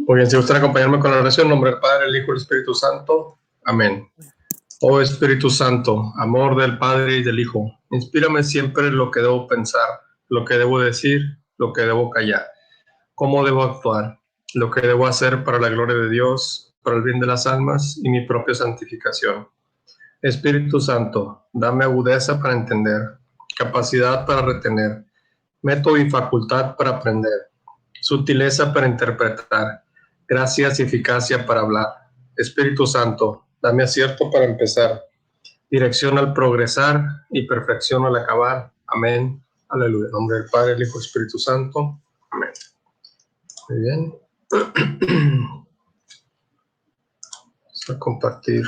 Muy bien, si gustan acompañarme con la oración, en nombre del Padre, el Hijo y el Espíritu Santo. Amén. Oh Espíritu Santo, amor del Padre y del Hijo, inspírame siempre en lo que debo pensar, lo que debo decir, lo que debo callar, cómo debo actuar, lo que debo hacer para la gloria de Dios, para el bien de las almas y mi propia santificación. Espíritu Santo, dame agudeza para entender, capacidad para retener, método y facultad para aprender, sutileza para interpretar, gracias y eficacia para hablar. Espíritu Santo, dame acierto para empezar, dirección al progresar y perfección al acabar. Amén. Aleluya. En nombre del Padre, el Hijo y el Espíritu Santo. Amén. Muy bien. Vamos a compartir.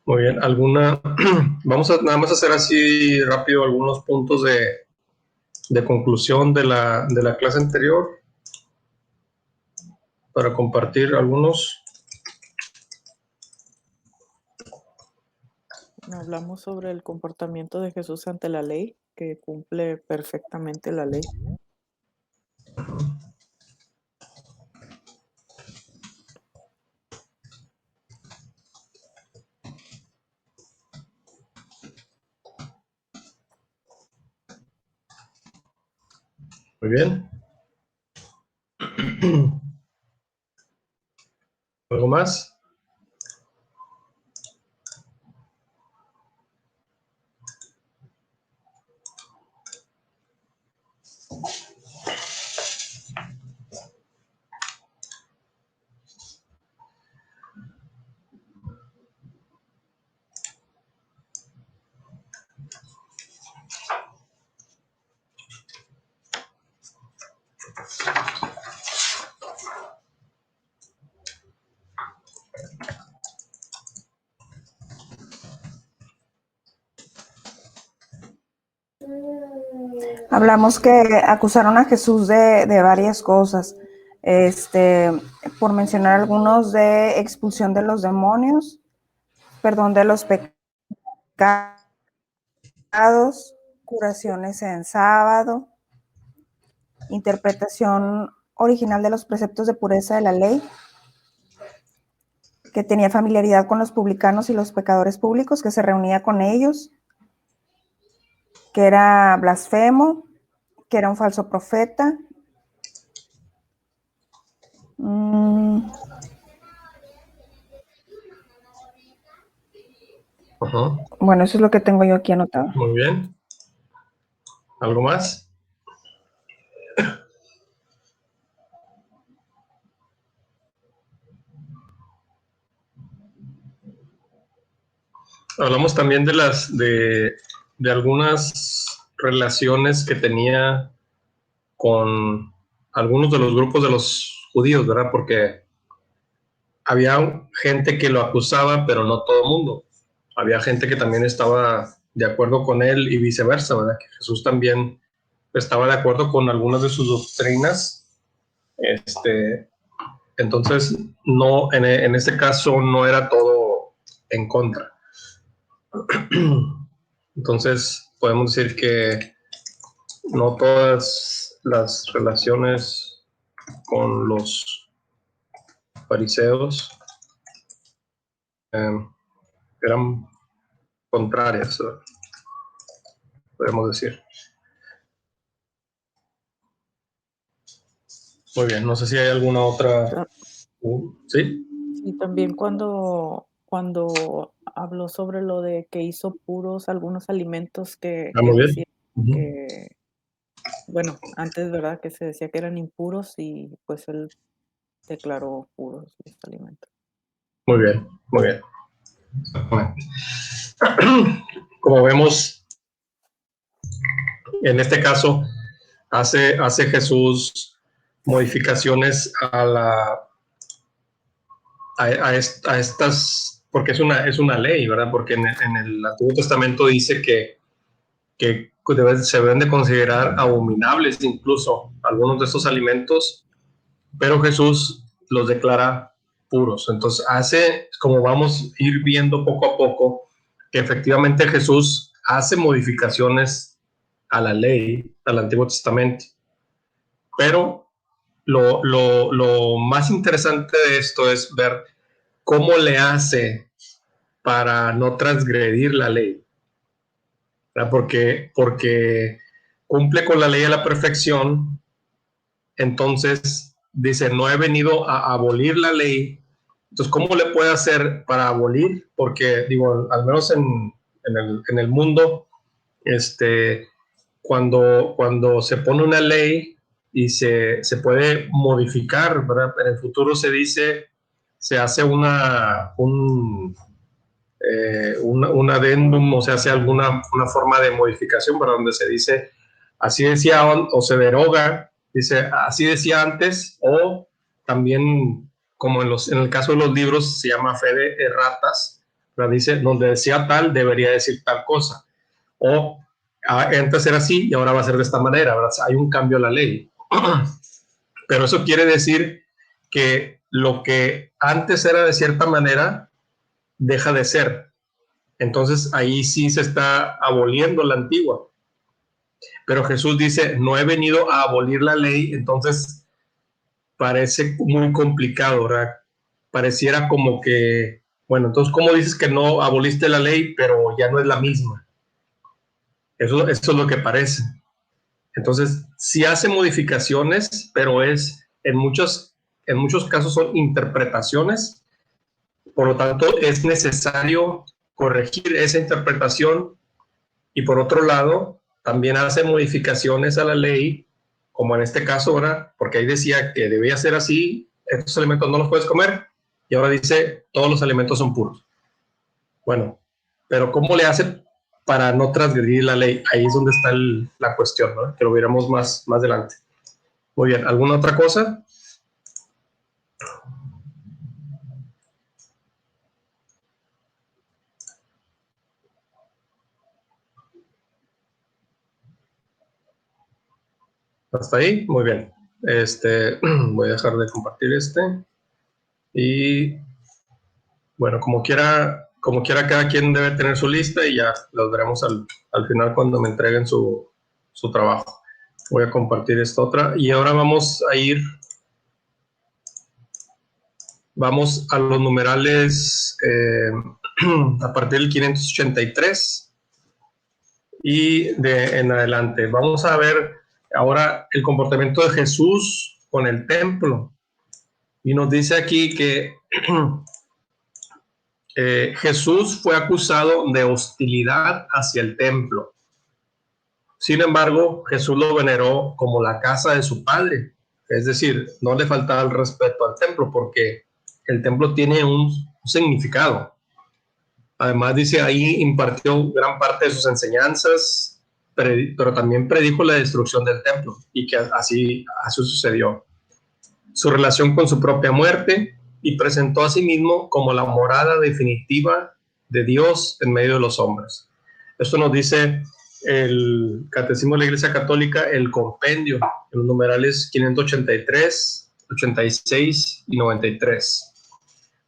Muy bien. Vamos a nada más hacer así rápido algunos puntos de conclusión de la clase anterior para compartir algunos. Hablamos sobre el comportamiento de Jesús ante la ley, que cumple perfectamente la ley. Muy bien. ¿Algo más? Hablamos que acusaron a Jesús de varias cosas, por mencionar algunos, de expulsión de los demonios, perdón de los pecados, curaciones en sábado, interpretación original de los preceptos de pureza de la ley, que tenía familiaridad con los publicanos y los pecadores públicos, que se reunía con ellos, que era blasfemo, que era un falso profeta. Bueno, eso es lo que tengo yo aquí anotado. Muy bien. ¿Algo más? Hablamos también de algunas relaciones que tenía con algunos de los grupos de los judíos, ¿verdad? Porque había gente que lo acusaba, pero no todo el mundo. Había gente que también estaba de acuerdo con él y viceversa, ¿verdad? Que Jesús también estaba de acuerdo con algunas de sus doctrinas. Entonces, no, en este caso no era todo en contra. Entonces, podemos decir que no todas las relaciones con los fariseos eran contrarias, podemos decir. Muy bien, no sé si hay alguna otra. ¿Sí? Sí, también cuando habló sobre lo de que hizo puros algunos alimentos que Muy bien. decía que, bueno, antes, ¿verdad? Que se decía que eran impuros y pues él declaró puros los alimentos. Muy bien, muy bien. Como vemos, en este caso, hace Jesús modificaciones a estas, porque es una ley, ¿verdad? Porque en el Antiguo Testamento dice que se deben de considerar abominables incluso algunos de estos alimentos, pero Jesús los declara puros. Entonces como vamos a ir viendo poco a poco, que efectivamente Jesús hace modificaciones a la ley, al Antiguo Testamento. Pero lo más interesante de esto es ver cómo le hace para no transgredir la ley. ¿Verdad? Porque cumple con la ley a la perfección, entonces dice, no he venido a abolir la ley. Entonces, ¿cómo le puede hacer para abolir? Porque, digo, al menos en el mundo, cuando se pone una ley y se puede modificar, ¿verdad? En el futuro se dice, se hace un adendum, o se hace una forma de modificación, para donde se dice, así decía, o se deroga, dice, así decía antes, o también, como en el caso de los libros, se llama fe de erratas, ¿verdad? Dice, donde decía tal, debería decir tal cosa, o antes era así y ahora va a ser de esta manera, ¿verdad? Hay un cambio a la ley. Pero eso quiere decir que lo que antes era de cierta manera, deja de ser. Entonces ahí sí se está aboliendo la antigua. Pero Jesús dice, no he venido a abolir la ley, entonces parece muy complicado, ¿verdad? Pareciera como que, bueno, entonces, ¿cómo dices que no aboliste la ley, pero ya no es la misma? Eso es lo que parece. Entonces, sí hace modificaciones, pero en muchos casos son interpretaciones. Por lo tanto, es necesario corregir esa interpretación. Y por otro lado, también hace modificaciones a la ley, como en este caso ahora, porque ahí decía que debía ser así, estos alimentos no los puedes comer, y ahora dice todos los alimentos son puros. Bueno, pero ¿cómo le hace para no transgredir la ley? Ahí es donde está la cuestión, ¿no? Que lo veremos más adelante. Muy bien, ¿alguna otra cosa? ¿Hasta ahí? Muy bien. Voy a dejar de compartir y bueno, como quiera cada quien debe tener su lista y ya los veremos al final cuando me entreguen su trabajo. Voy a compartir esta otra y ahora vamos a los numerales a partir del 583 y en adelante. Vamos a ver ahora el comportamiento de Jesús con el templo. Y nos dice aquí que Jesús fue acusado de hostilidad hacia el templo. Sin embargo, Jesús lo veneró como la casa de su padre. Es decir, no le faltaba el respeto al templo porque el templo tiene un significado. Además, dice, ahí impartió gran parte de sus enseñanzas, pero también predijo la destrucción del templo y que así sucedió. Su relación con su propia muerte y presentó a sí mismo como la morada definitiva de Dios en medio de los hombres. Esto nos dice el Catecismo de la Iglesia Católica, el compendio, en los numerales 583, 86 y 93.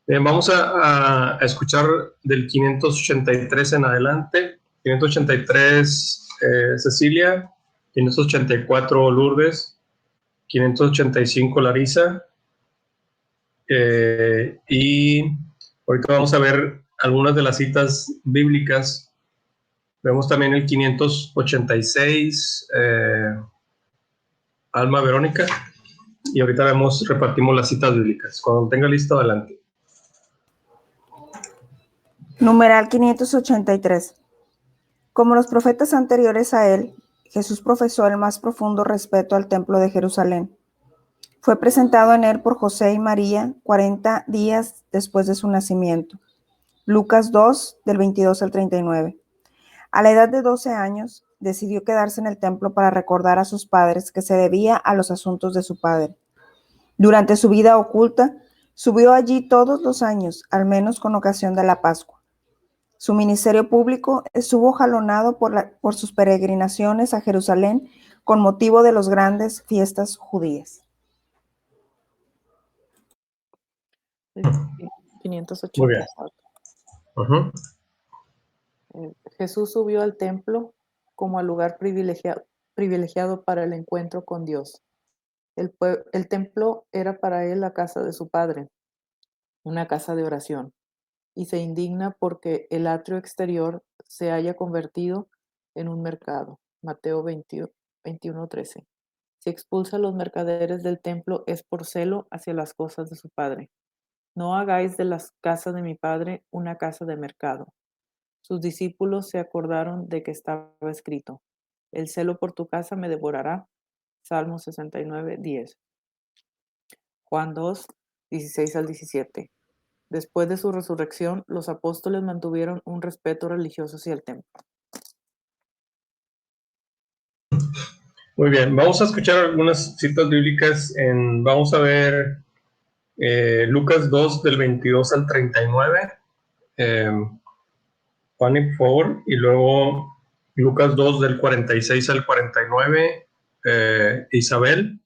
Bien, vamos a escuchar del 583 en adelante. 583 Cecilia, 584 Lourdes, 585 Larisa, y ahorita vamos a ver algunas de las citas bíblicas. Vemos también el 586 Alma Verónica, y ahorita repartimos las citas bíblicas. Cuando tenga listo, adelante. Numeral 583. Como los profetas anteriores a él, Jesús profesó el más profundo respeto al templo de Jerusalén. Fue presentado en él por José y María 40 días después de su nacimiento. Lucas 2, del 22 al 39. A la edad de 12 años, decidió quedarse en el templo para recordar a sus padres que se debía a los asuntos de su padre. Durante su vida oculta, subió allí todos los años, al menos con ocasión de la Pascua. Su ministerio público estuvo jalonado por sus peregrinaciones a Jerusalén con motivo de las grandes fiestas judías. Sí, Muy bien. 584. Ujú. Jesús subió al templo como al lugar privilegiado para el encuentro con Dios. El templo era para él la casa de su padre, una casa de oración, y se indigna porque el atrio exterior se haya convertido en un mercado. Mateo 21:13. Si expulsa a los mercaderes del templo es por celo hacia las cosas de su padre. No hagáis de las casas de mi padre una casa de mercado. Sus discípulos se acordaron de que estaba escrito: el celo por tu casa me devorará. Salmo 69:10. Juan 2:16-17. Después de su resurrección, los apóstoles mantuvieron un respeto religioso hacia el templo. Muy bien, vamos a escuchar algunas citas bíblicas. Vamos a ver Lucas 2 del 22 al 39. Juan, por favor, y luego Lucas 2 del 46 al 49, Isabel.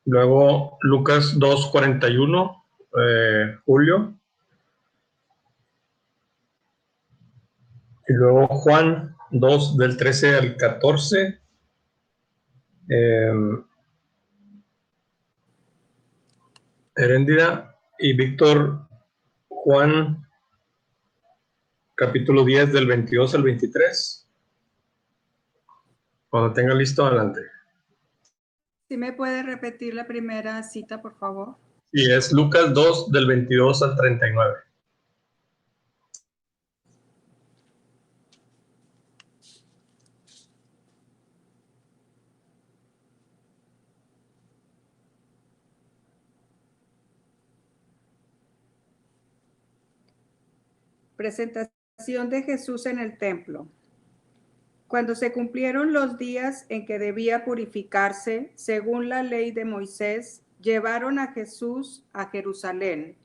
Luego Lucas 2, 41, Julio. Y luego Juan 2 del 13 al 14. Heréndira y Víctor, Juan capítulo 10 del 22 al 23. Cuando tenga listo, adelante. ¿Sí me puede repetir la primera cita, por favor? Y es Lucas 2 del 22 al 39. Presentación de Jesús en el templo. Cuando se cumplieron los días en que debía purificarse, según la ley de Moisés, llevaron a Jesús a Jerusalén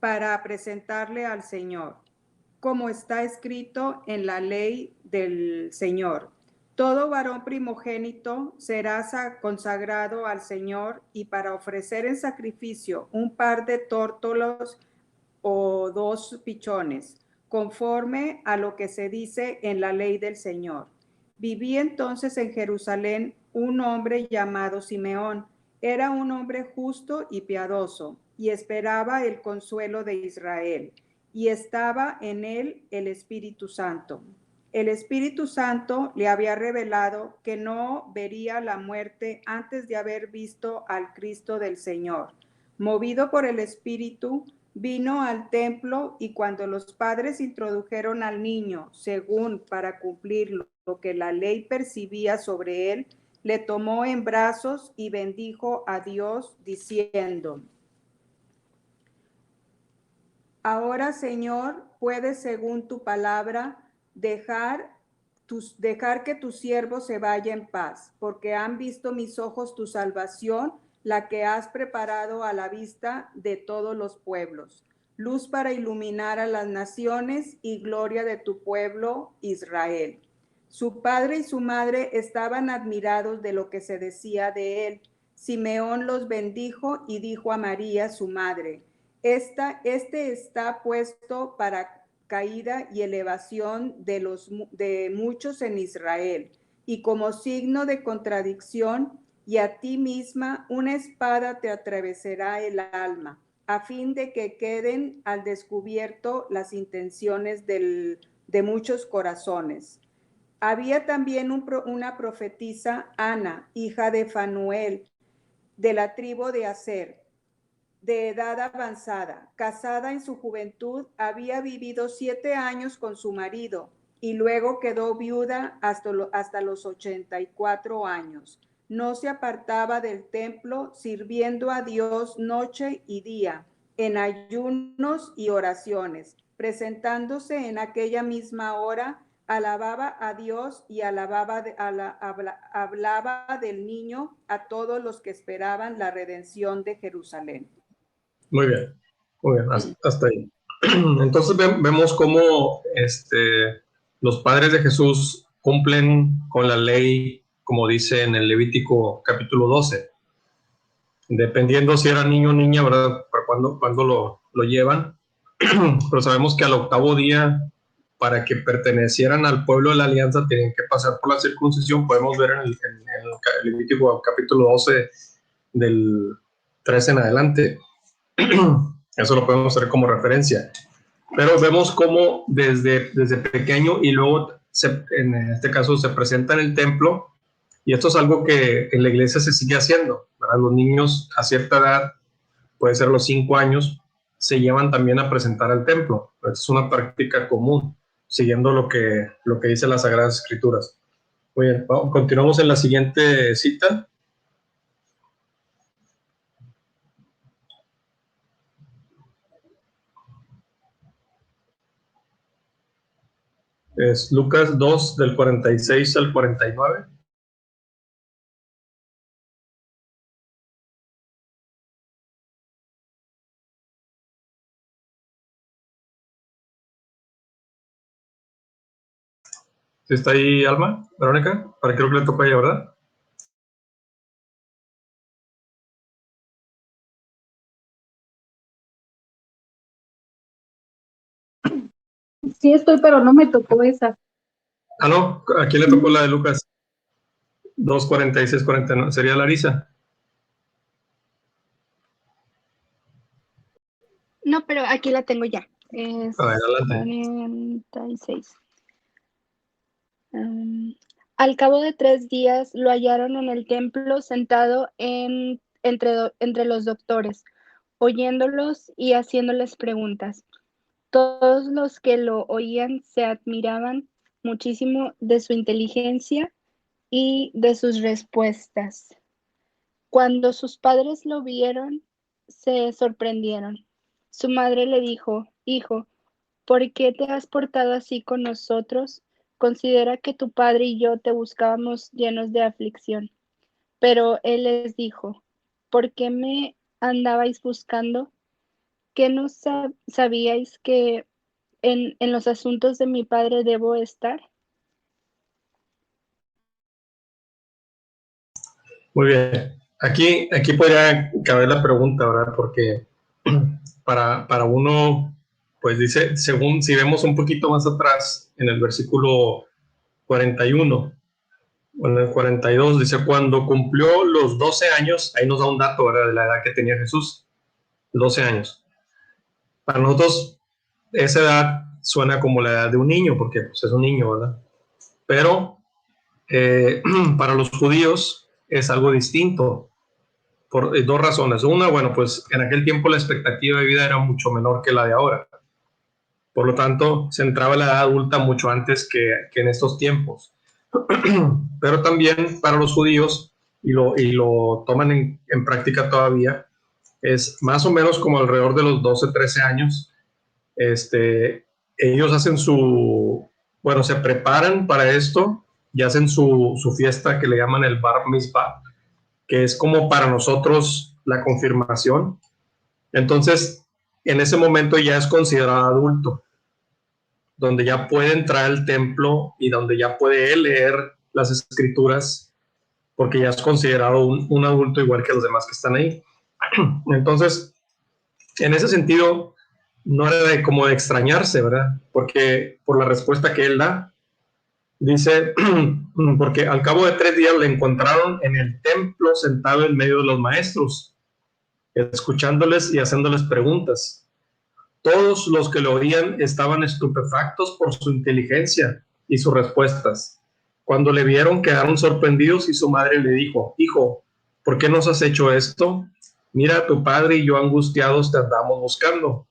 para presentarle al Señor, como está escrito en la ley del Señor. Todo varón primogénito será consagrado al Señor, y para ofrecer en sacrificio un par de tórtolos o 2 pichones, conforme a lo que se dice en la ley del Señor. Vivía entonces en Jerusalén un hombre llamado Simeón. Era un hombre justo y piadoso, y esperaba el consuelo de Israel, y estaba en él el Espíritu Santo. El Espíritu Santo le había revelado que no vería la muerte antes de haber visto al Cristo del Señor. Movido por el Espíritu, vino al templo, y cuando los padres introdujeron al niño, según para cumplir lo que la ley percibía sobre él, le tomó en brazos y bendijo a Dios, diciendo: ahora, Señor, puedes, según tu palabra, dejar que tu siervo se vaya en paz, porque han visto mis ojos tu salvación, la que has preparado a la vista de todos los pueblos, luz para iluminar a las naciones y gloria de tu pueblo Israel. Su padre y su madre estaban admirados de lo que se decía de él. Simeón los bendijo y dijo a María, su madre: este está puesto para caída y elevación de muchos en Israel, y como signo de contradicción, y a ti misma una espada te atravesará el alma, a fin de que queden al descubierto las intenciones de muchos corazones. Había también una profetisa, Ana, hija de Fanuel, de la tribu de Aser, de edad avanzada, casada en su juventud, había vivido 7 años con su marido, y luego quedó viuda hasta los 84 años. No se apartaba del templo, sirviendo a Dios noche y día, en ayunos y oraciones. Presentándose en aquella misma hora, alababa a Dios y hablaba del niño a todos los que esperaban la redención de Jerusalén. Muy bien, hasta ahí. Entonces vemos cómo los padres de Jesús cumplen con la ley, como dice en el Levítico capítulo 12. dependiendo si era niño o niña, ¿verdad? Para cuándo lo llevan. Pero sabemos que al 8º día, para que pertenecieran al pueblo de la alianza, tenían que pasar por la circuncisión. Podemos ver en el Levítico capítulo 12, del 13 en adelante. Eso lo podemos hacer como referencia. Pero vemos cómo desde pequeño, y luego en este caso se presenta en el templo, y esto es algo que en la iglesia se sigue haciendo, ¿verdad? Los niños a cierta edad, puede ser los 5 años, se llevan también a presentar al templo. Es una práctica común, siguiendo lo que dice las Sagradas Escrituras. Muy bien, continuamos en la siguiente cita. Es Lucas 2, del 46 al 49. ¿Sí está ahí, Alma? ¿Verónica? Creo que le toca a ella, ¿verdad? Sí estoy, pero no me tocó esa. Ah, no, ¿a quién le tocó la de Lucas? 2, 46, 49. ¿Sería Larisa? No, pero aquí la tengo ya. Es A ver, adelante. 46. Al cabo de 3 días lo hallaron en el templo sentado entre los doctores, oyéndolos y haciéndoles preguntas. Todos los que lo oían se admiraban muchísimo de su inteligencia y de sus respuestas. Cuando sus padres lo vieron, se sorprendieron. Su madre le dijo: Hijo, ¿por qué te has portado así con nosotros? Considera que tu padre y yo te buscábamos llenos de aflicción. Pero él les dijo: ¿por qué me andabais buscando? ¿Qué no sabíais que en los asuntos de mi padre debo estar? Muy bien. Aquí podría caber la pregunta, ¿verdad? Porque para uno, pues dice, según si vemos un poquito más atrás, en el versículo 41, o en el 42, dice, cuando cumplió los 12 años, ahí nos da un dato, ¿verdad? De la edad que tenía Jesús, 12 años. Para nosotros, esa edad suena como la edad de un niño, porque pues, es un niño, ¿verdad? Pero para los judíos es algo distinto, por 2 razones. Una, bueno, pues en aquel tiempo la expectativa de vida era mucho menor que la de ahora. Por lo tanto, se entraba en la edad adulta mucho antes que en estos tiempos. Pero también para los judíos, y lo toman en práctica todavía, es más o menos como alrededor de los 12, 13 años. Ellos hacen se preparan para esto y hacen su fiesta que le llaman el Bar Mitzvah, que es como para nosotros la confirmación. Entonces, en ese momento ya es considerado adulto, donde ya puede entrar al templo y donde ya puede leer las escrituras, porque ya es considerado un adulto igual que los demás que están ahí. Entonces, en ese sentido, no era como de extrañarse, ¿verdad? Porque por la respuesta que él da, dice, porque al cabo de 3 días le encontraron en el templo sentado en medio de los maestros, escuchándoles y haciéndoles preguntas. Todos los que lo oían estaban estupefactos por su inteligencia y sus respuestas. Cuando le vieron, quedaron sorprendidos y su madre le dijo: Hijo, ¿por qué nos has hecho esto? Mira, tu padre y yo angustiados te andamos buscando.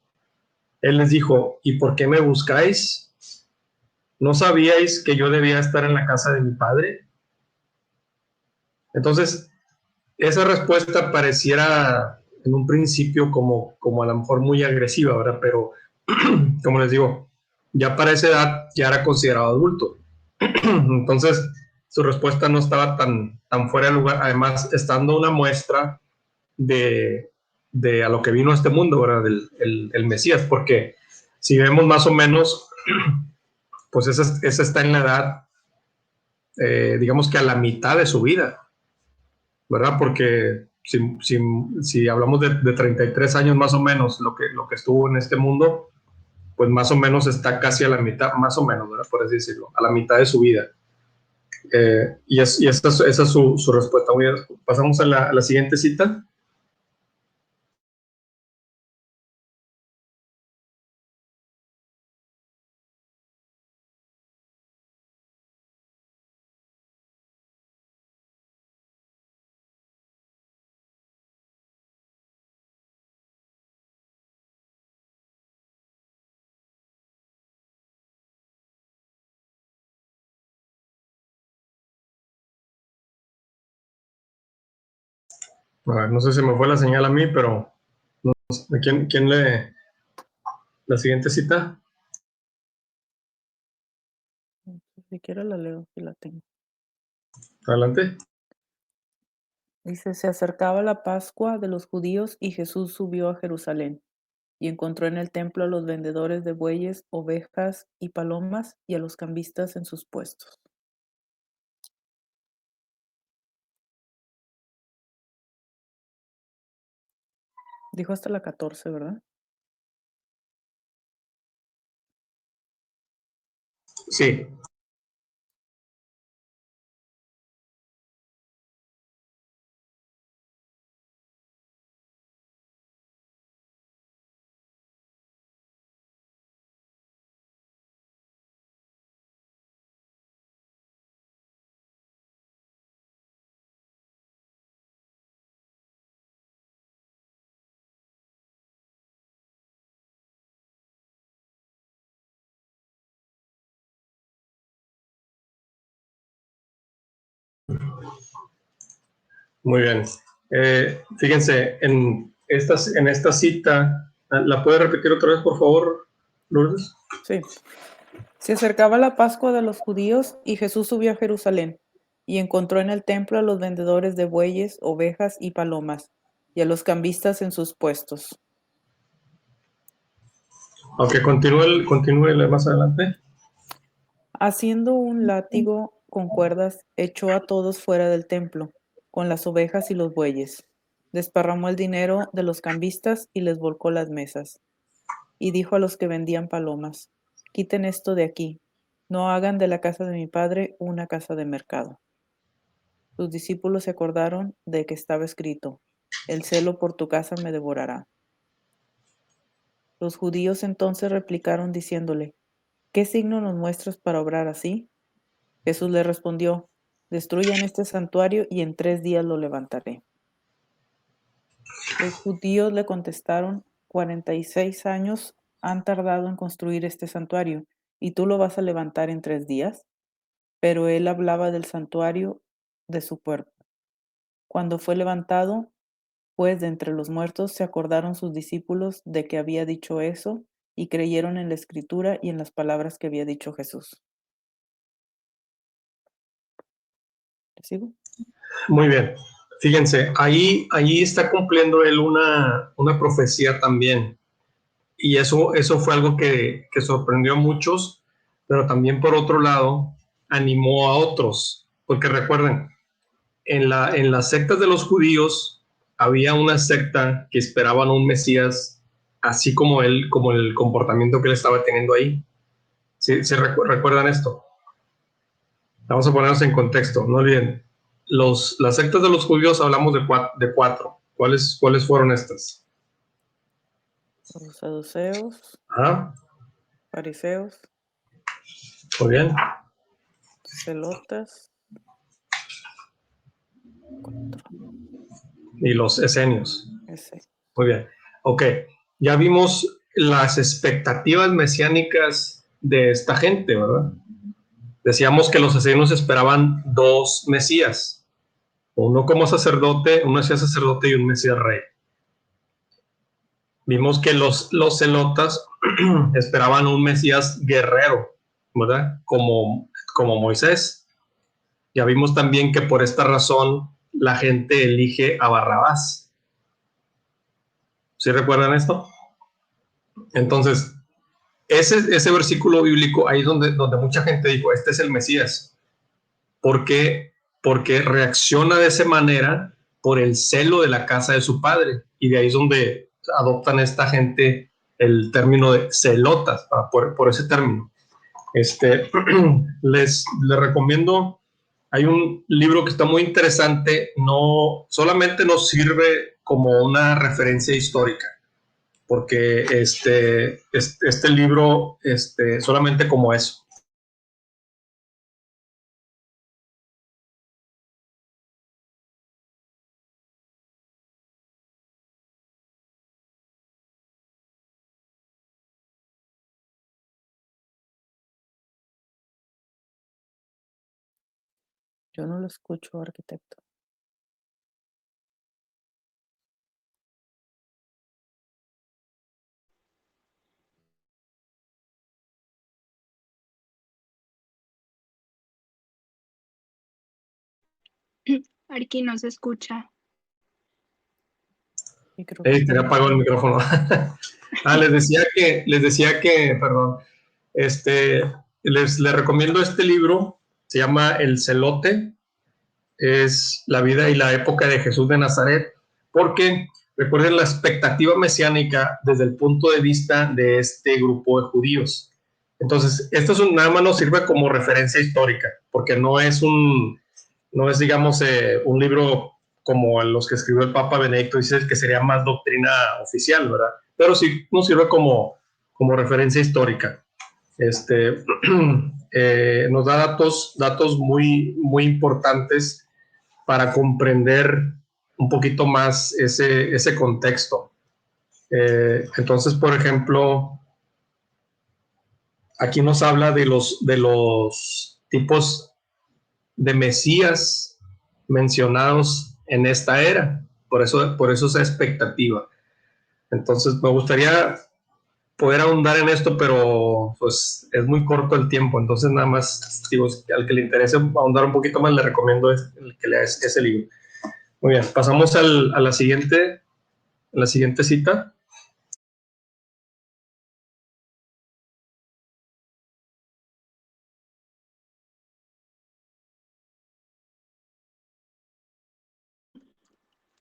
Él les dijo: ¿y por qué me buscáis? ¿No sabíais que yo debía estar en la casa de mi padre? Entonces, esa respuesta pareciera en un principio como a lo mejor muy agresiva, ¿verdad? Pero, como les digo, ya para esa edad ya era considerado adulto. Entonces, su respuesta no estaba tan fuera de lugar, además, estando una muestra de a lo que vino a este mundo, ¿verdad? El Mesías, porque si vemos más o menos, pues esa está en la edad, digamos que a la mitad de su vida, ¿verdad? Porque si hablamos de 33 años más o menos, lo que estuvo en este mundo, pues más o menos está casi a la mitad, más o menos, ¿verdad? Por así decirlo, a la mitad de su vida. Y esa es su respuesta. Muy bien. Pasamos a la siguiente cita. A ver, no sé si me fue la señal a mí, pero no sé, ¿quién lee la siguiente cita? Si quiero la leo, si la tengo. Adelante. Dice, se acercaba la Pascua de los judíos y Jesús subió a Jerusalén y encontró en el templo a los vendedores de bueyes, ovejas y palomas y a los cambistas en sus puestos. Dijo hasta la 14, ¿verdad? Sí. Muy bien. Fíjense, en esta cita, ¿la puede repetir otra vez, por favor, Lourdes? Sí. Se acercaba la Pascua de los judíos y Jesús subió a Jerusalén y encontró en el templo a los vendedores de bueyes, ovejas y palomas y a los cambistas en sus puestos. Aunque continúe más adelante. Haciendo un látigo con cuerdas, echó a todos fuera del templo, con las ovejas y los bueyes. Desparramó el dinero de los cambistas y les volcó las mesas. Y dijo a los que vendían palomas, quiten esto de aquí, no hagan de la casa de mi padre una casa de mercado. Sus discípulos se acordaron de que estaba escrito, el celo por tu casa me devorará. Los judíos entonces replicaron diciéndole, ¿qué signo nos muestras para obrar así? Jesús le respondió, destruyan este santuario y en 3 días lo levantaré. Los judíos le contestaron, 46 años han tardado en construir este santuario, ¿y tú lo vas a levantar en 3 días? Pero él hablaba del santuario de su cuerpo. Cuando fue levantado, pues de entre los muertos se acordaron sus discípulos de que había dicho eso y creyeron en la escritura y en las palabras que había dicho Jesús. ¿Le sigo? Muy bien. Fíjense, ahí está cumpliendo él una profecía también. Y eso fue algo que sorprendió a muchos, pero también por otro lado animó a otros. Porque recuerden, en las sectas de los judíos había una secta que esperaban un Mesías así como él, como el comportamiento que él estaba teniendo ahí. ¿Sí recuerdan esto? Vamos a ponernos en contexto, no olviden. Las sectas de los judíos hablamos de cuatro. ¿Cuáles fueron estas? Los saduceos, Ajá, fariseos, muy bien. celotas, Y los esenios. ese. Muy bien. Ok, ya vimos las expectativas mesiánicas de esta gente, ¿verdad? Decíamos que los esenios esperaban dos mesías. Uno como sacerdote, un mesías sacerdote y un mesías rey. Vimos que los celotas esperaban un mesías guerrero, ¿verdad? Como Moisés. Ya vimos también que por esta razón la gente elige a Barrabás. ¿Sí recuerdan esto? Entonces, ese versículo bíblico, ahí es donde mucha gente dijo, este es el Mesías. ¿Por qué? Porque reacciona de esa manera por el celo de la casa de su padre. Y de ahí es donde adoptan esta gente el término de celotas, por ese término. Les recomiendo, hay un libro que está muy interesante, no solamente nos sirve como una referencia histórica, porque este libro solamente como eso. Yo no lo escucho, arquitecto. Arqui no se escucha. Tenía apagado el micrófono. Les decía que, perdón, les recomiendo este libro, se llama El Celote, es la vida y la época de Jesús de Nazaret, porque recuerden la expectativa mesiánica desde el punto de vista de este grupo de judíos. Entonces, esto nada más nos sirve como referencia histórica, porque no es digamos, un libro como los que escribió el Papa Benedicto XVI, que sería más doctrina oficial, ¿verdad? Pero sí nos sirve como referencia histórica. Nos da datos muy, muy importantes para comprender un poquito más ese contexto. Entonces, por ejemplo, aquí nos habla de los tipos de Mesías mencionados en esta era. Por eso esa expectativa. Entonces, me gustaría poder ahondar en esto, pero pues es muy corto el tiempo. Entonces, nada más, digo, al que le interese ahondar un poquito más, le recomiendo que lea ese libro. Muy bien, pasamos a la siguiente cita.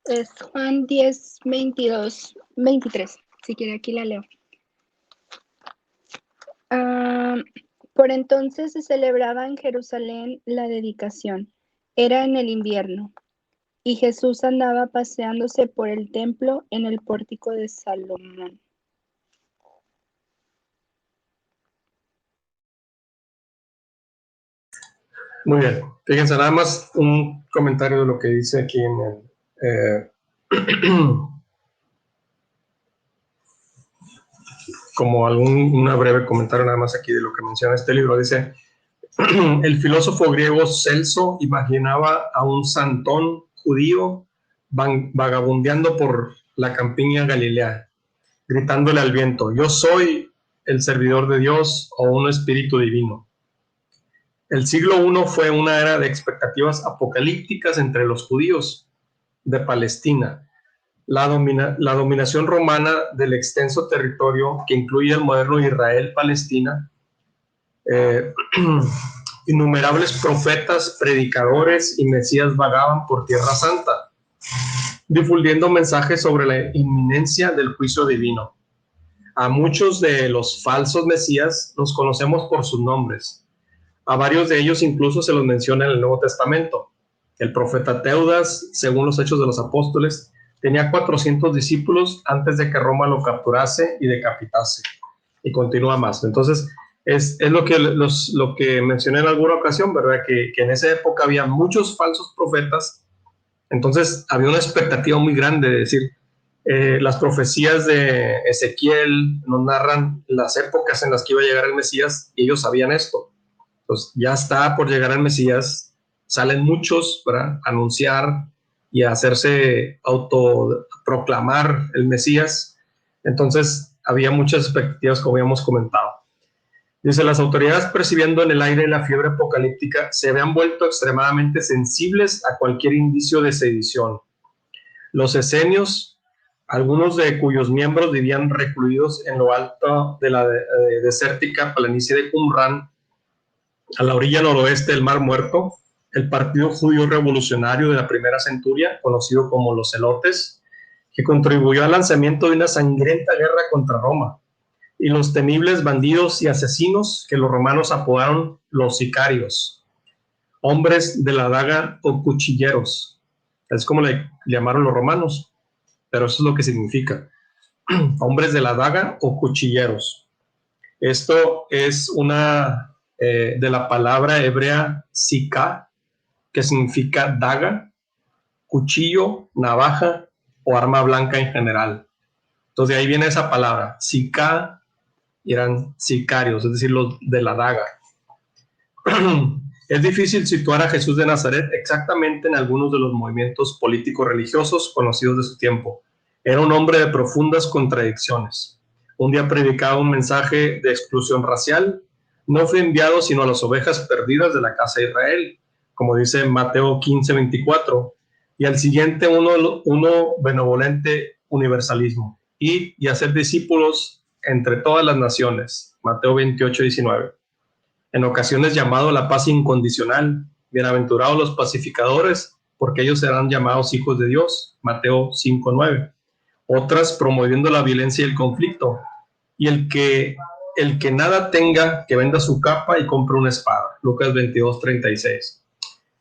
Es Juan 10, 22, 23. Si quiere, aquí la leo. Por entonces se celebraba en Jerusalén la dedicación. Era en el invierno. Y Jesús andaba paseándose por el templo en el pórtico de Salomón. Muy bien. Fíjense, nada más un comentario de lo que dice aquí en el... como una breve comentario nada más aquí de lo que menciona este libro. Dice, el filósofo griego Celso imaginaba a un santón judío vagabundeando por la campiña Galilea, gritándole al viento, yo soy el servidor de Dios o un espíritu divino. El siglo I fue una era de expectativas apocalípticas entre los judíos de Palestina. La dominación romana del extenso territorio que incluye el moderno Israel-Palestina, innumerables profetas, predicadores y mesías vagaban por Tierra Santa, difundiendo mensajes sobre la inminencia del juicio divino. A muchos de los falsos mesías los conocemos por sus nombres. A varios de ellos incluso se los menciona en el Nuevo Testamento. El profeta Teudas, según los Hechos de los Apóstoles, tenía 400 discípulos antes de que Roma lo capturase y decapitase. Y continúa más. Entonces, es lo que mencioné en alguna ocasión, ¿verdad? Que en esa época había muchos falsos profetas. Entonces, había una expectativa muy grande de decir, las profecías de Ezequiel nos narran las épocas en las que iba a llegar el Mesías y ellos sabían esto. Pues ya está por llegar el Mesías, salen muchos para anunciar y hacerse autoproclamar el Mesías. Entonces había muchas expectativas, como habíamos comentado. Dice, las autoridades, percibiendo en el aire la fiebre apocalíptica, se habían vuelto extremadamente sensibles a cualquier indicio de sedición. Los esenios, algunos de cuyos miembros vivían recluidos en lo alto de la desértica planicie de Qumran, a la orilla noroeste del Mar Muerto, el partido judío revolucionario de la primera centuria, conocido como los Zelotes, que contribuyó al lanzamiento de una sangrienta guerra contra Roma, y los temibles bandidos y asesinos que los romanos apodaron los sicarios, hombres de la daga o cuchilleros. Es como le llamaron los romanos, pero eso es lo que significa. Hombres de la daga o cuchilleros. Esto es una de la palabra hebrea sika, que significa daga, cuchillo, navaja o arma blanca en general. Entonces de ahí viene esa palabra, sika, y eran sicarios, es decir, los de la daga. Es difícil situar a Jesús de Nazaret exactamente en algunos de los movimientos políticos religiosos conocidos de su tiempo. Era un hombre de profundas contradicciones. Un día predicaba un mensaje de exclusión racial. No fue enviado sino a las ovejas perdidas de la casa de Israel, como dice Mateo 15:24. Y al siguiente uno benevolente universalismo. Y hacer discípulos entre todas las naciones. Mateo 28:19. En ocasiones llamado a la paz incondicional. Bienaventurados los pacificadores, porque ellos serán llamados hijos de Dios. Mateo 5:9. Otras promoviendo la violencia y el conflicto. Y el que nada tenga, que venda su capa y compre una espada. Lucas 22:36.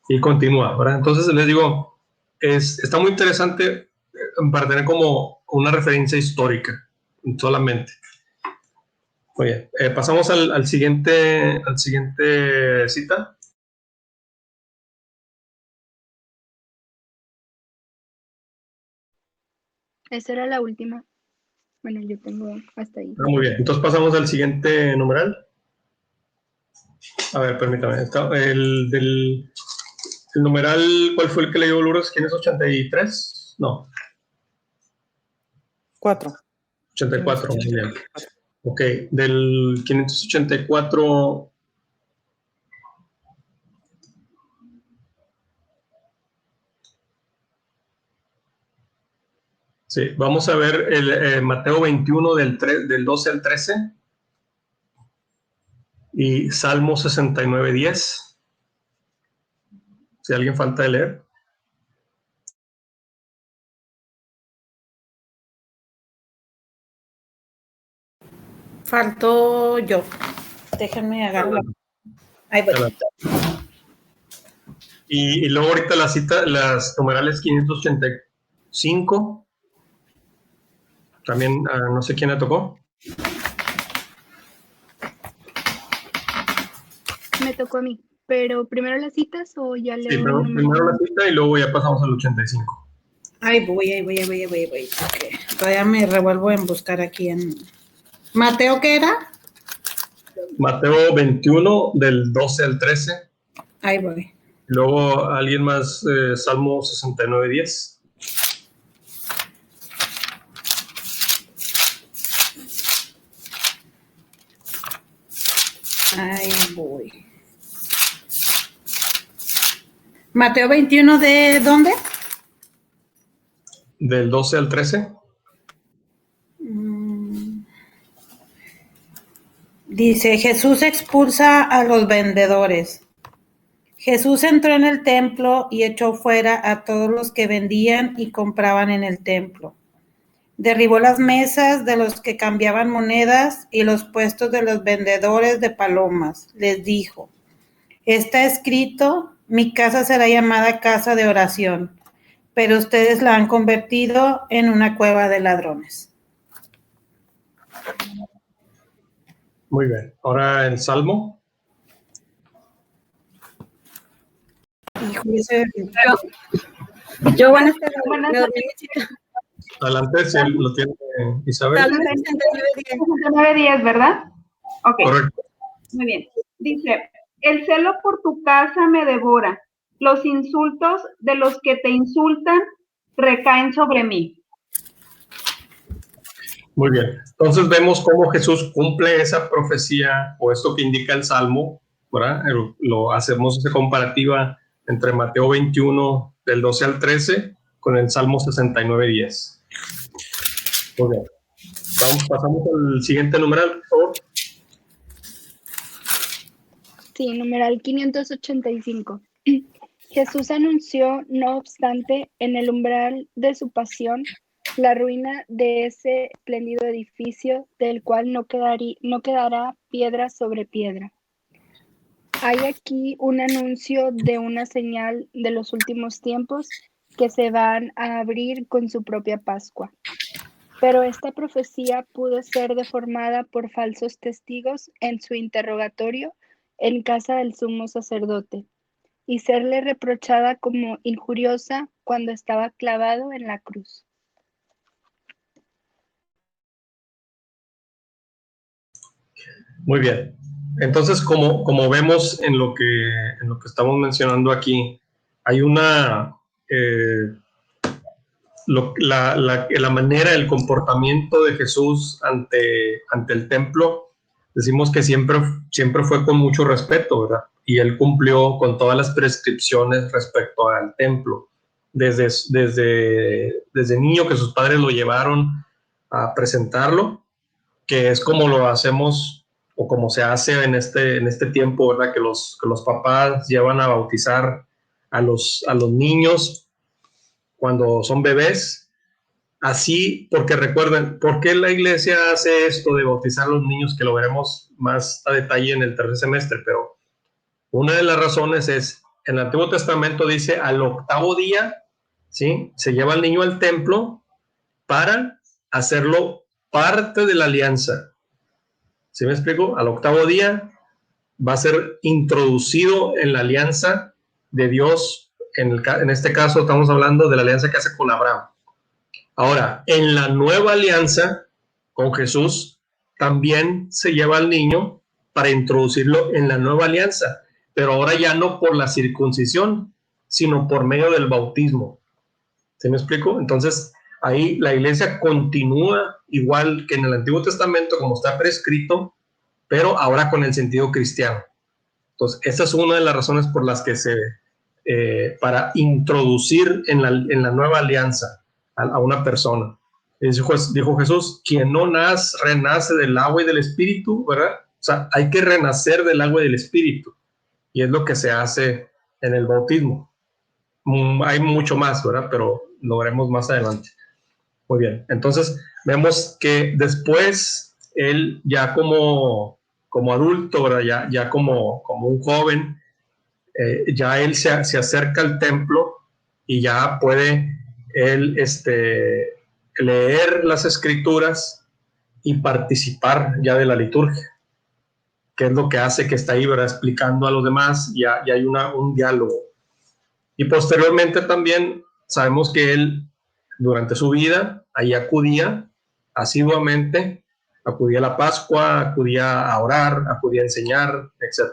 Y continúa, ¿verdad? Entonces les digo, está muy interesante para tener como una referencia histórica solamente. Muy bien, pasamos al siguiente cita. Esa era la última. Bueno, yo tengo hasta ahí. Muy bien, entonces pasamos al siguiente numeral. A ver, permítame. El numeral, ¿cuál fue el que leyó Lourdes? ¿Quién es 83? No. 4. 84, muy bien. Ok, del 584. Sí, vamos a ver el Mateo 21 del 12 al 13 y Salmo 69:10. Si alguien falta de leer. Faltó yo. Déjenme agarrar. Ahí voy. Y luego ahorita la cita, las numerales 585. También no sé quién le tocó. Me tocó a mí. Pero primero las citas o ya leo. Sí, primero la cita y luego ya pasamos al 85. Ahí voy. Okay. Todavía me revuelvo en buscar aquí en... ¿Mateo qué era? Mateo 21 del 12 al 13. Ahí voy. Luego alguien más, Salmo 69:10. Ahí voy. Mateo 21 ¿de dónde? Del 12 al 13. Dice, Jesús expulsa a los vendedores. Jesús entró en el templo y echó fuera a todos los que vendían y compraban en el templo. Derribó las mesas de los que cambiaban monedas y los puestos de los vendedores de palomas. Les dijo, está escrito, mi casa será llamada casa de oración, pero ustedes la han convertido en una cueva de ladrones. Muy bien. Ahora el Salmo. Yo buenas tardes. Adelante, si lo tiene Isabel. 69:10, ¿verdad? Ok. Correcto. Muy bien. Dice, el celo por tu casa me devora. Los insultos de los que te insultan recaen sobre mí. Muy bien. Entonces vemos cómo Jesús cumple esa profecía o esto que indica el Salmo, ¿verdad? Lo hacemos esa comparativa entre Mateo 21 del 12 al 13 con el Salmo 69:10. Muy bien. Pasamos al siguiente numeral, por favor. Sí, numeral 585. Jesús anunció, no obstante, en el umbral de su pasión, la ruina de ese espléndido edificio del cual no quedará piedra sobre piedra. Hay aquí un anuncio de una señal de los últimos tiempos que se van a abrir con su propia Pascua. Pero esta profecía pudo ser deformada por falsos testigos en su interrogatorio en casa del sumo sacerdote y serle reprochada como injuriosa cuando estaba clavado en la cruz. Muy bien. Entonces, como vemos en lo que estamos mencionando aquí, hay una la manera, el comportamiento de Jesús ante el templo. Decimos que siempre fue con mucho respeto, ¿verdad? Y él cumplió con todas las prescripciones respecto al templo. Desde niño, que sus padres lo llevaron a presentarlo, que es como lo hacemos o como se hace en este tiempo, ¿verdad? Que los papás llevan a bautizar a los niños cuando son bebés. Así, porque recuerden, ¿por qué la iglesia hace esto de bautizar a los niños? Que lo veremos más a detalle en el tercer semestre, pero una de las razones es, en el Antiguo Testamento dice, al 8º día, ¿sí? Se lleva al niño al templo para hacerlo parte de la alianza. ¿Sí me explico? Al 8º día va a ser introducido en la alianza de Dios. En este caso estamos hablando de la alianza que hace con Abraham. Ahora, en la nueva alianza con Jesús, también se lleva al niño para introducirlo en la nueva alianza, pero ahora ya no por la circuncisión, sino por medio del bautismo. ¿Sí me explico? Entonces, ahí la iglesia continúa igual que en el Antiguo Testamento, como está prescrito, pero ahora con el sentido cristiano. Entonces, esa es una de las razones por las que para introducir en la nueva alianza a una persona. Dijo Jesús, quien no renace del agua y del espíritu, ¿verdad? O sea, hay que renacer del agua y del espíritu. Y es lo que se hace en el bautismo. Hay mucho más, ¿verdad? Pero lo veremos más adelante. Muy bien. Entonces, vemos que después, él ya como adulto, ¿verdad? Ya como un joven, ya él se acerca al templo y ya puede él leer las escrituras y participar ya de la liturgia, que es lo que hace que está ahí, ¿verdad? Explicando a los demás, ya hay un diálogo. Y posteriormente también sabemos que él durante su vida ahí acudía asiduamente, acudía a la Pascua, acudía a orar, acudía a enseñar, etc.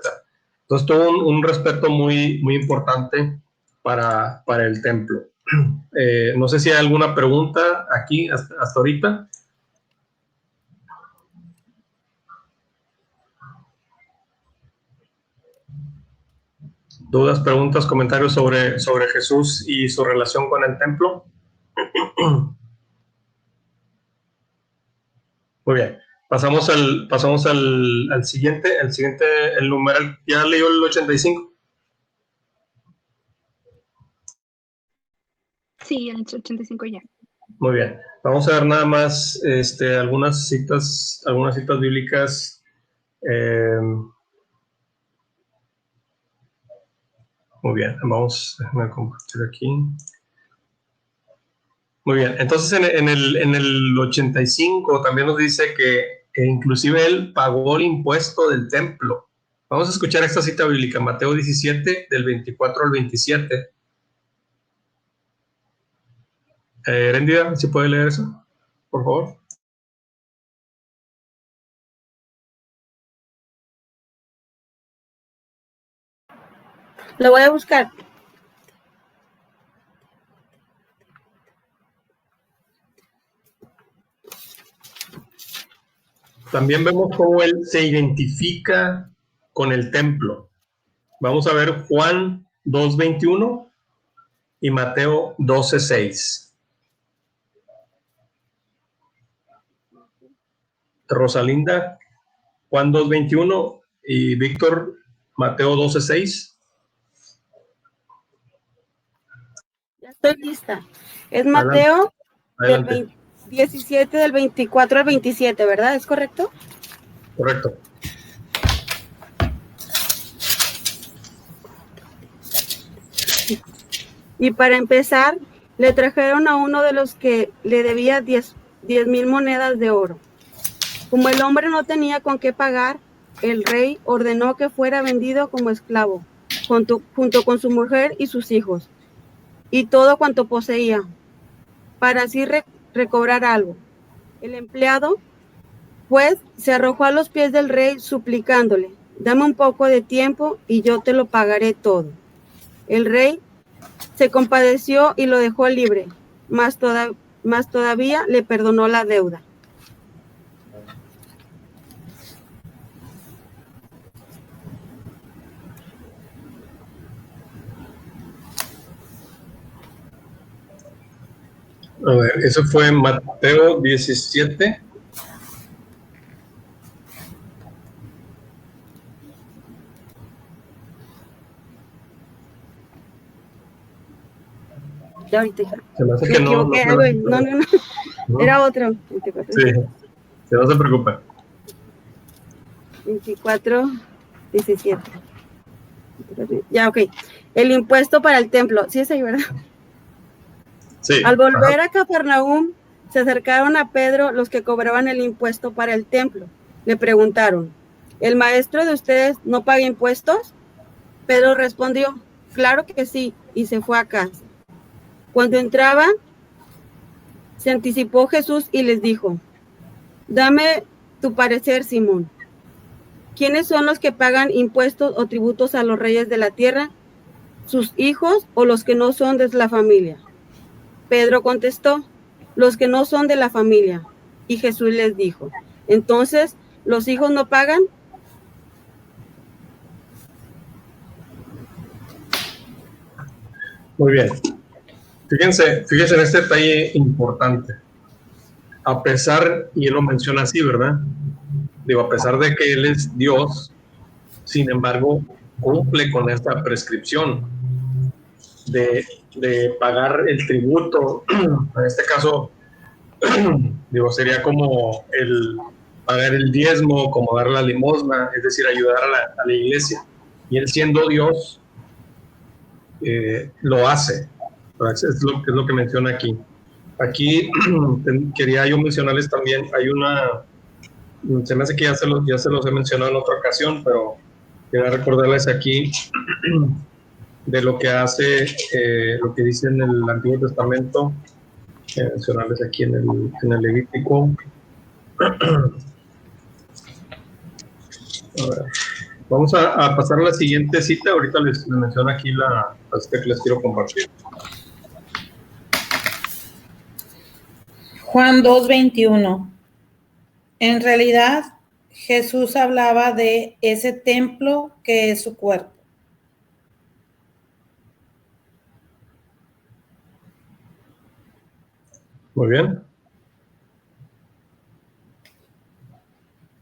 Entonces tuvo un respeto muy, muy importante para el templo. No sé si hay alguna pregunta aquí hasta ahorita. ¿Dudas, preguntas, comentarios sobre Jesús y su relación con el templo? Muy bien. Pasamos al siguiente. El numeral, ¿ya leyó el 85? Sí, el 85 ya. Muy bien. Vamos a ver nada más algunas citas bíblicas. Muy bien, déjame compartir aquí. Muy bien, entonces en el 85 también nos dice que inclusive él pagó el impuesto del templo. Vamos a escuchar esta cita bíblica, Mateo 17, del 24 al 27. Rendida, ¿sí puede leer eso? Por favor. Lo voy a buscar. También vemos cómo él se identifica con el templo. Vamos a ver Juan 2:21 y Mateo 12:6. Rosalinda, Juan 2:21 y Víctor, Mateo 12:6. estoy lista. Es Mateo Adelante. del 17, del 24 al 27, ¿verdad? ¿Es correcto? Correcto. Y para empezar, le trajeron a uno de los que le debía 10,000 monedas de oro. Como el hombre no tenía con qué pagar, el rey ordenó que fuera vendido como esclavo, junto con su mujer y sus hijos, y todo cuanto poseía, para así recobrar algo. El empleado, pues, se arrojó a los pies del rey suplicándole: dame un poco de tiempo y yo te lo pagaré todo. El rey se compadeció y lo dejó libre, más todavía le perdonó la deuda. A ver, eso fue en Mateo 17. Ya ahorita ya. Se me hace Me que no. equivoqué, no. ¿No? Era otro. 24. Sí, no se preocupe. 24, 17. Ya, ok. El impuesto para el templo. Sí, es ahí, ¿verdad? Sí. Al volver a Cafarnaúm, se acercaron a Pedro los que cobraban el impuesto para el templo. Le preguntaron: ¿el maestro de ustedes no paga impuestos? Pedro respondió: claro que sí, y se fue a casa. Cuando entraban, se anticipó Jesús y les dijo: dame tu parecer, Simón. ¿Quiénes son los que pagan impuestos o tributos a los reyes de la tierra? ¿Sus hijos o los que no son de la familia? Pedro contestó: los que no son de la familia. Y Jesús les dijo: entonces, ¿los hijos no pagan? Muy bien. Fíjense en este detalle importante. A pesar, y él lo menciona así, ¿verdad? Digo, a pesar de que él es Dios, sin embargo, cumple con esta prescripción de pagar el tributo. En este caso, digo, sería como el pagar el diezmo, como dar la limosna, es decir, ayudar a la iglesia. Y él, siendo Dios, lo hace. Es lo que menciona aquí. Aquí quería yo mencionarles también, hay una, se me hace que ya se los he mencionado en otra ocasión, pero quería recordarles aquí de lo que hace, lo que dice en el Antiguo Testamento, mencionarles aquí en el Levítico. A ver, vamos a pasar a la siguiente cita. Ahorita les menciono aquí la cita que les quiero compartir. Juan 2:21. En realidad, Jesús hablaba de ese templo que es su cuerpo. Muy bien.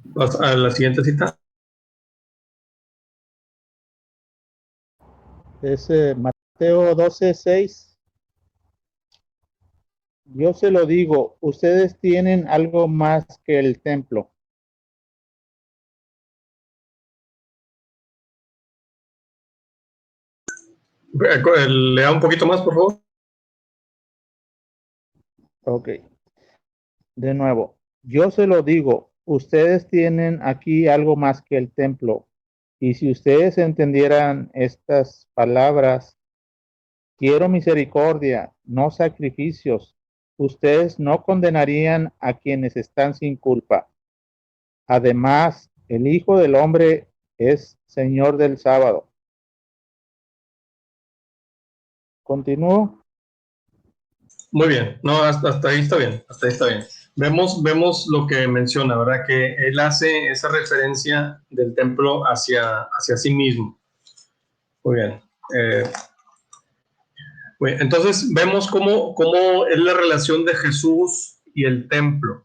Vas a la siguiente cita. Es Mateo 12:6. Yo se lo digo, ustedes tienen algo más que el templo. Lea un poquito más, por favor. Ok. De nuevo, yo se lo digo, ustedes tienen aquí algo más que el templo. Y si ustedes entendieran estas palabras, quiero misericordia, no sacrificios, ustedes no condenarían a quienes están sin culpa. Además, el Hijo del Hombre es Señor del sábado. ¿Continúo? Muy bien, no, hasta ahí está bien, hasta ahí está bien. Vemos lo que menciona, ¿verdad? Que él hace esa referencia del templo hacia sí mismo. Muy bien. Entonces vemos cómo es la relación de Jesús y el templo.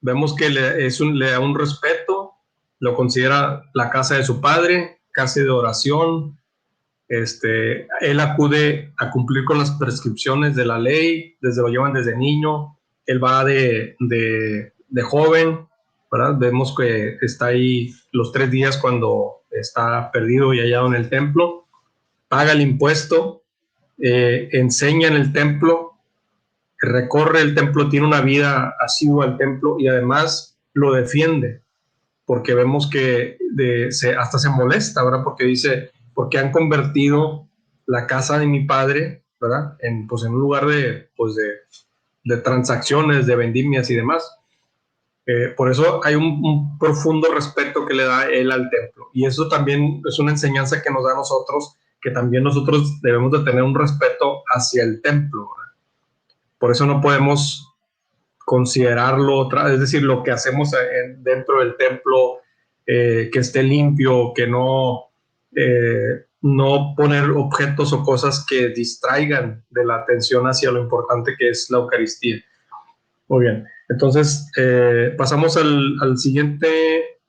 Vemos que le da un respeto, lo considera la casa de su padre, casa de oración, Él acude a cumplir con las prescripciones de la ley, lo llevan desde niño, él va de joven, ¿verdad? Vemos que está ahí los 3 días cuando está perdido y hallado en el templo, paga el impuesto, enseña en el templo, recorre el templo, tiene una vida asidua al templo y además lo defiende, porque vemos que hasta se molesta, ¿verdad? Porque dice, porque han convertido la casa de mi padre, ¿verdad? En un lugar de transacciones, de vendimias y demás. Por eso hay un profundo respeto que le da él al templo. Y eso también es una enseñanza que nos da a nosotros, que también nosotros debemos de tener un respeto hacia el templo, ¿verdad? Por eso no podemos considerarlo, es decir, lo que hacemos dentro del templo, que esté limpio, que no poner objetos o cosas que distraigan de la atención hacia lo importante que es la Eucaristía. Muy bien, entonces pasamos al siguiente.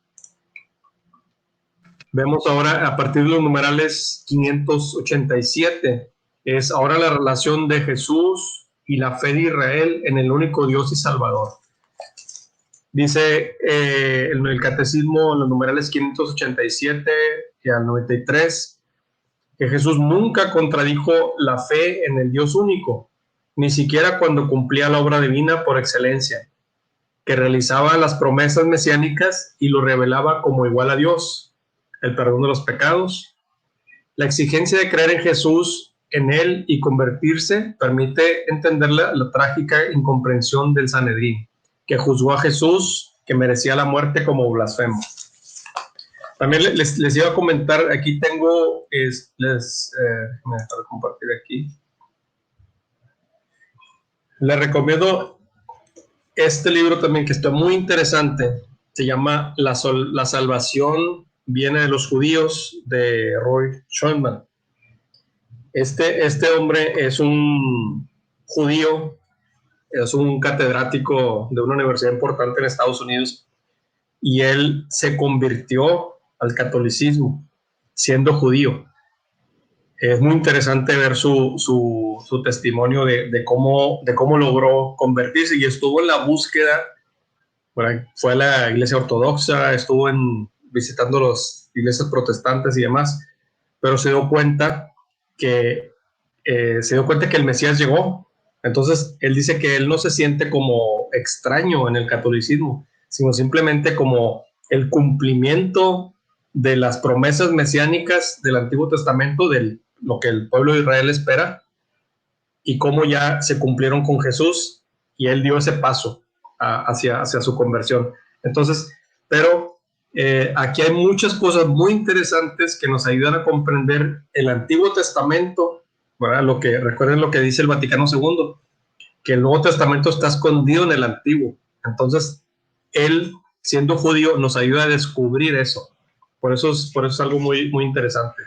Vemos ahora a partir de los numerales 587, es ahora la relación de Jesús y la fe de Israel en el único Dios y Salvador. Dice en el catecismo, en los numerales 587 y al 93, que Jesús nunca contradijo la fe en el Dios único, ni siquiera cuando cumplía la obra divina por excelencia, que realizaba las promesas mesiánicas y lo revelaba como igual a Dios, el perdón de los pecados. La exigencia de creer en Jesús, en él y convertirse, permite entender la trágica incomprensión del Sanedrín, que juzgó a Jesús, que merecía la muerte, como blasfemo. También les iba a comentar, aquí tengo, me voy a compartir aquí. Les recomiendo este libro también, que está muy interesante. Se llama La salvación viene de los judíos, de Roy Schoenman. Este hombre es un judío, es un catedrático de una universidad importante en Estados Unidos, y él se convirtió al catolicismo siendo judío. Es muy interesante ver su testimonio de cómo logró convertirse, y estuvo en la búsqueda. Bueno, fue a la iglesia ortodoxa, estuvo visitando las iglesias protestantes y demás, pero se dio cuenta que el Mesías llegó. Entonces él dice que él no se siente como extraño en el catolicismo, sino simplemente como el cumplimiento de las promesas mesiánicas del Antiguo Testamento, de lo que el pueblo de Israel espera, y cómo ya se cumplieron con Jesús, y él dio ese paso hacia su conversión. Entonces, pero aquí hay muchas cosas muy interesantes que nos ayudan a comprender el Antiguo Testamento, ¿verdad? Recuerden lo que dice el Vaticano II, que el Nuevo Testamento está escondido en el Antiguo. Entonces, él, siendo judío, nos ayuda a descubrir eso. Por eso es algo muy, muy interesante.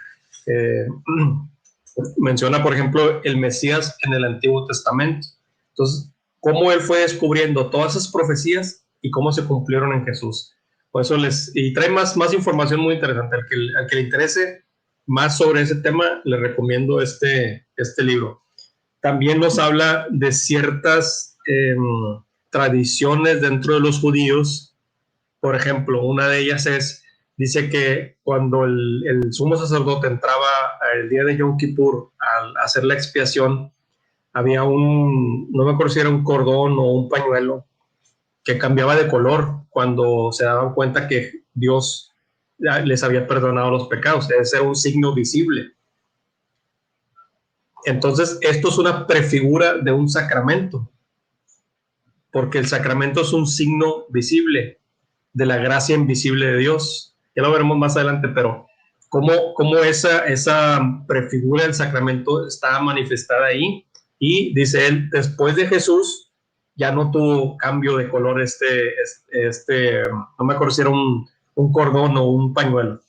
Menciona, por ejemplo, el Mesías en el Antiguo Testamento. Entonces, cómo él fue descubriendo todas esas profecías y cómo se cumplieron en Jesús. Por eso y trae más información muy interesante. Al que le interese más sobre ese tema, le recomiendo este libro. También nos habla de ciertas tradiciones dentro de los judíos. Por ejemplo, una de ellas dice que cuando el sumo sacerdote entraba el día de Yom Kippur a hacer la expiación, había no me acuerdo si era un cordón o un pañuelo, que cambiaba de color cuando se daban cuenta que Dios les había perdonado los pecados. Ese era un signo visible. Entonces, esto es una prefigura de un sacramento, porque el sacramento es un signo visible de la gracia invisible de Dios. Ya lo veremos más adelante, pero cómo esa prefigura del sacramento está manifestada ahí. Y dice él, después de Jesús, ya no tuvo cambio de color no me acuerdo si era un cordón o un pañuelo.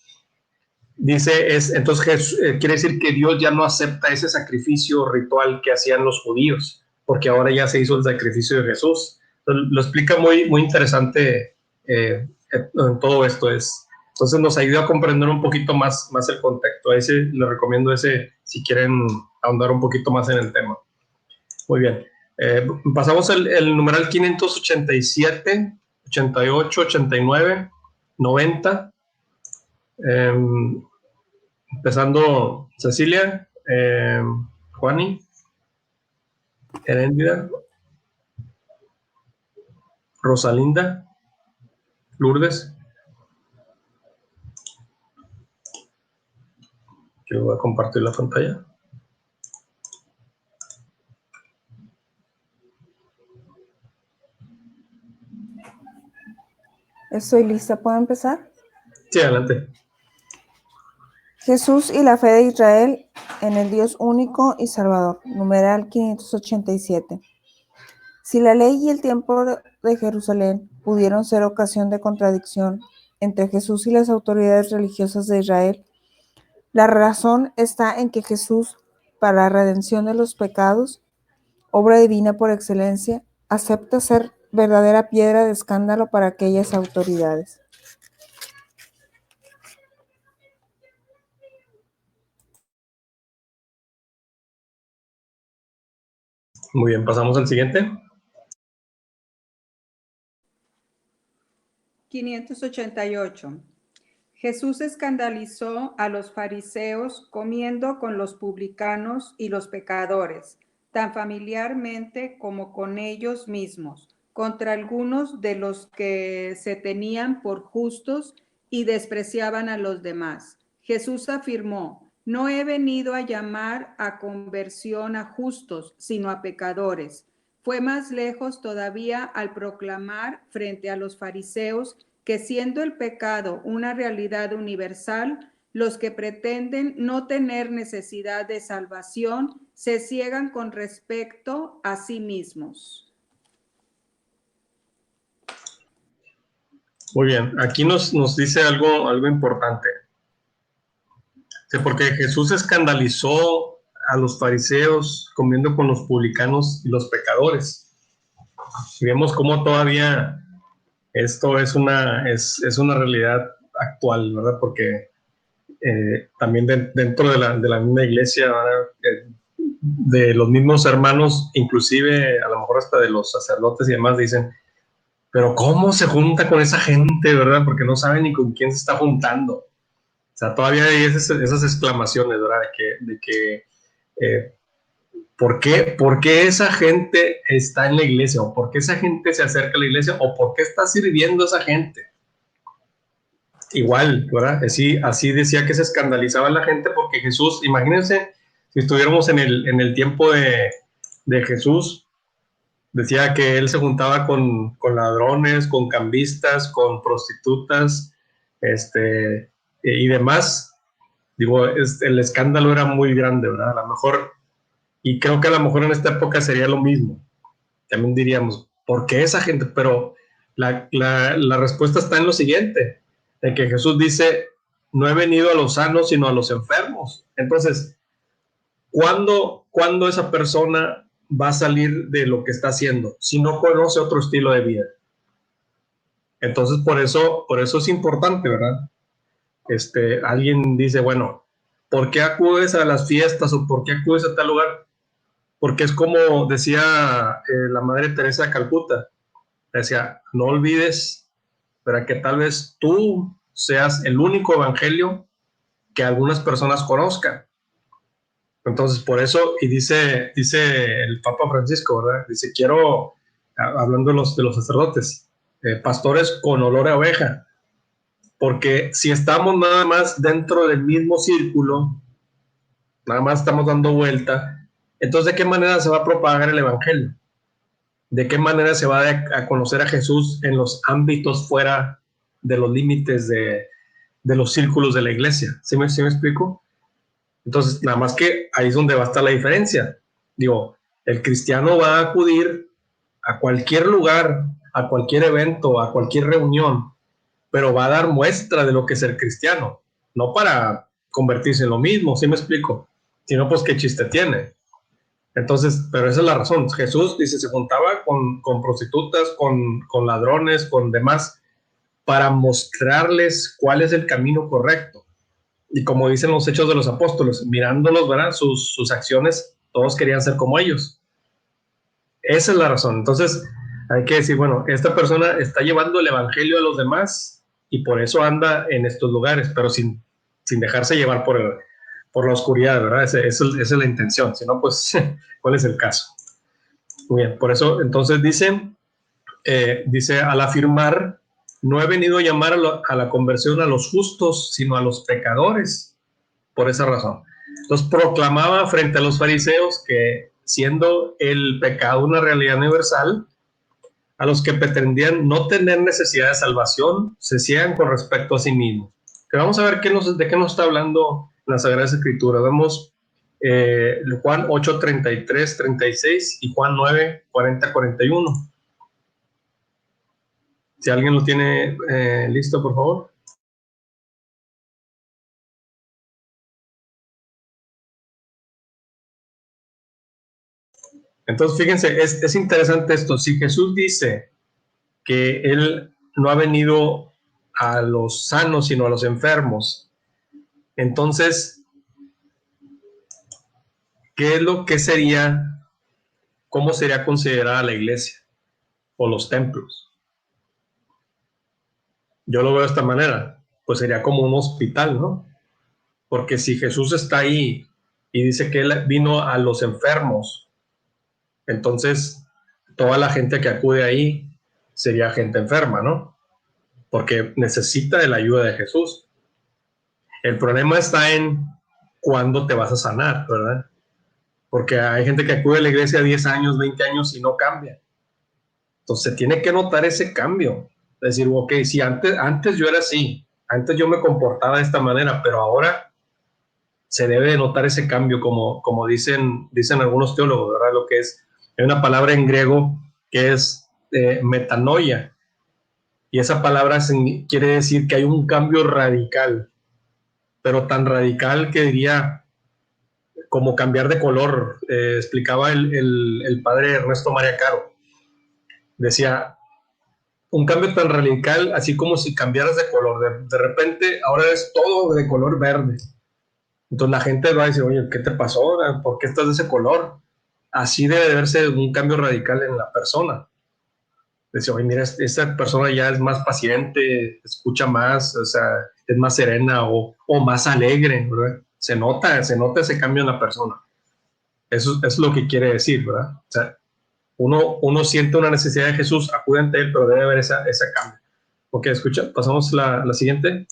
Dice, entonces quiere decir que Dios ya no acepta ese sacrificio ritual que hacían los judíos, porque ahora ya se hizo el sacrificio de Jesús. Entonces, lo explica muy, muy interesante en todo esto. Entonces nos ayuda a comprender un poquito más el contexto. A ese le recomiendo ese si quieren ahondar un poquito más en el tema. Muy bien. Pasamos el numeral 587, 88, 89, 90. Empezando Cecilia, Juani, Heréndida, Rosalinda, Lourdes. Yo voy a compartir la pantalla. Estoy lista, ¿puedo empezar? Sí, adelante. Jesús y la fe de Israel en el Dios único y Salvador. Numeral 587. Si la ley y el tiempo de Jerusalén pudieron ser ocasión de contradicción entre Jesús y las autoridades religiosas de Israel, la razón está en que Jesús, para la redención de los pecados, obra divina por excelencia, acepta ser verdadera piedra de escándalo para aquellas autoridades. Muy bien, pasamos al siguiente. 588. Jesús escandalizó a los fariseos comiendo con los publicanos y los pecadores, tan familiarmente como con ellos mismos, contra algunos de los que se tenían por justos y despreciaban a los demás. Jesús afirmó: no he venido a llamar a conversión a justos, sino a pecadores. Fue más lejos todavía al proclamar frente a los fariseos que, siendo el pecado una realidad universal, los que pretenden no tener necesidad de salvación se ciegan con respecto a sí mismos. Muy bien, aquí nos dice algo importante. Porque Jesús escandalizó a los fariseos comiendo con los publicanos y los pecadores. Y vemos cómo todavía esto es una realidad actual, ¿verdad? Porque también dentro de la misma iglesia, de los mismos hermanos, inclusive a lo mejor hasta de los sacerdotes y demás, dicen, pero ¿cómo se junta con esa gente, verdad? Porque no saben ni con quién se está juntando. O sea, todavía hay esas exclamaciones, ¿verdad? De que ¿por qué esa gente está en la iglesia? ¿O por qué esa gente se acerca a la iglesia? ¿O por qué está sirviendo esa gente? Igual, ¿verdad? Así decía que se escandalizaba la gente porque Jesús, imagínense, si estuviéramos en el tiempo de Jesús, decía que él se juntaba con ladrones, con cambistas, con prostitutas, y demás. Digo, el escándalo era muy grande, ¿verdad? A lo mejor, y creo que a lo mejor en esta época sería lo mismo. También diríamos, ¿por qué esa gente? Pero la respuesta está en lo siguiente, de que Jesús dice, no he venido a los sanos, sino a los enfermos. Entonces, ¿cuándo esa persona va a salir de lo que está haciendo si no conoce otro estilo de vida? Entonces, por eso es importante, ¿verdad? Alguien dice, bueno, ¿por qué acudes a las fiestas o por qué acudes a tal lugar? Porque es como decía la Madre Teresa de Calcuta, decía, no olvides para que tal vez tú seas el único evangelio que algunas personas conozcan. Entonces, por eso, y dice el Papa Francisco, ¿verdad? Dice, quiero, hablando de los sacerdotes, pastores con olor a oveja, porque si estamos nada más dentro del mismo círculo, nada más estamos dando vuelta, entonces, ¿de qué manera se va a propagar el evangelio? ¿De qué manera se va a conocer a Jesús en los ámbitos fuera de los límites de los círculos de la iglesia? ¿Sí me explico? Entonces, nada más que ahí es donde va a estar la diferencia. Digo, el cristiano va a acudir a cualquier lugar, a cualquier evento, a cualquier reunión, pero va a dar muestra de lo que es ser cristiano, no para convertirse en lo mismo, ¿sí me explico? Sino pues qué chiste tiene. Entonces, pero esa es la razón. Jesús, dice, se juntaba con prostitutas, con ladrones, con demás, para mostrarles cuál es el camino correcto. Y como dicen los Hechos de los Apóstoles, mirándolos, ¿verdad? Sus acciones, todos querían ser como ellos. Esa es la razón. Entonces, hay que decir, bueno, esta persona está llevando el evangelio a los demás y por eso anda en estos lugares, pero sin dejarse llevar por la oscuridad, ¿verdad? Esa es la intención. Si no, pues, ¿cuál es el caso? Muy bien, por eso, entonces dice, al afirmar, no he venido a llamar a la conversión a los justos, sino a los pecadores, por esa razón. Entonces proclamaba frente a los fariseos que, siendo el pecado una realidad universal, a los que pretendían no tener necesidad de salvación, se ciegan con respecto a sí mismos. Que vamos a ver de qué nos está hablando la Sagrada Escritura. Vemos Juan 8, 33, 36 y Juan 9, 40, 41. Si alguien lo tiene listo, por favor. Entonces, fíjense, es interesante esto. Si Jesús dice que Él no ha venido a los sanos, sino a los enfermos, entonces, ¿qué sería, cómo sería considerada la iglesia o los templos? Yo lo veo de esta manera, pues sería como un hospital, ¿no? Porque si Jesús está ahí y dice que Él vino a los enfermos, entonces toda la gente que acude ahí sería gente enferma, ¿no? Porque necesita de la ayuda de Jesús. El problema está en cuándo te vas a sanar, ¿verdad? Porque hay gente que acude a la iglesia 10 años, 20 años y no cambia. Entonces se tiene que notar ese cambio. Es decir, ok, sí, antes yo era así, antes yo me comportaba de esta manera, pero ahora se debe de notar ese cambio, como dicen algunos teólogos, ¿verdad? Lo que es, hay una palabra en griego que es metanoia, y esa palabra quiere decir que hay un cambio radical, pero tan radical que diría como cambiar de color. Explicaba el padre Ernesto María Caro, decía, un cambio tan radical, así como si cambiaras de color, de repente ahora es todo de color verde. Entonces la gente va a decir, oye, ¿qué te pasó? ¿Por qué estás de ese color? Así debe de verse un cambio radical en la persona. Dice, oye, mira, esta persona ya es más paciente, escucha más, o sea, es más serena o más alegre, ¿verdad? Se nota ese cambio en la persona. Eso es lo que quiere decir, ¿verdad? O sea, uno siente una necesidad de Jesús, acude ante Él, pero debe haber ese cambio. Ok, escucha, pasamos la siguiente.